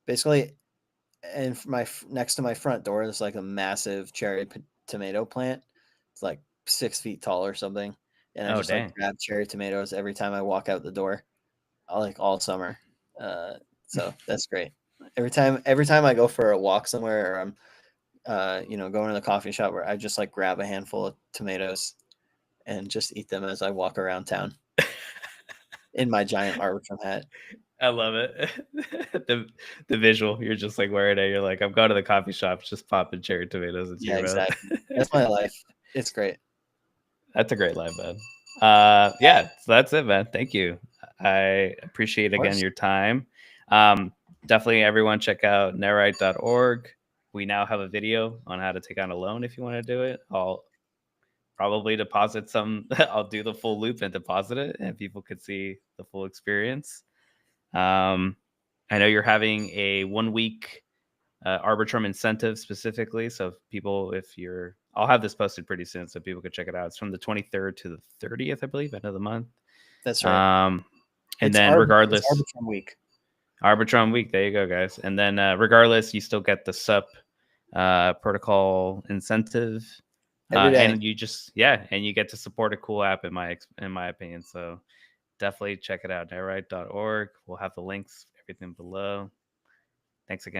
basically, and next to my front door, there's like a massive cherry tomato plant. It's like 6 feet tall or something, and I Oh, just like dang. grab cherry tomatoes every time I walk out the door, like all summer. So that's great. Every time I go for a walk somewhere, or I'm going to the coffee shop, where I just like grab a handful of tomatoes and just eat them as I walk around town in my giant Arbitrum hat. I love it. The visual. You're just like wearing it. You're like, I'm going to the coffee shop, just popping cherry tomatoes into Yeah, your mouth. exactly. That's my life. It's great. That's a great life, man. Yeah, so that's it, man. Thank you. I appreciate Of again course. your time. Definitely everyone check out netwrite.org. We now have a video on how to take out a loan if you want to do it. I'll probably deposit some, I'll do the full loop and deposit it, and people could see the full experience. I know you're having a 1 week Arbitrum incentive specifically. So I'll have this posted pretty soon so people can check it out. It's from the 23rd to the 30th, I believe, end of the month. That's right. And It's then regardless, it's Arbitrum week. Arbitrum week. There you go, guys. And then regardless, you still get the SUP protocol incentive. Every day. And you get to support a cool app in my opinion. So definitely check it out. netwrite.org. We'll have the links, everything below. Thanks again.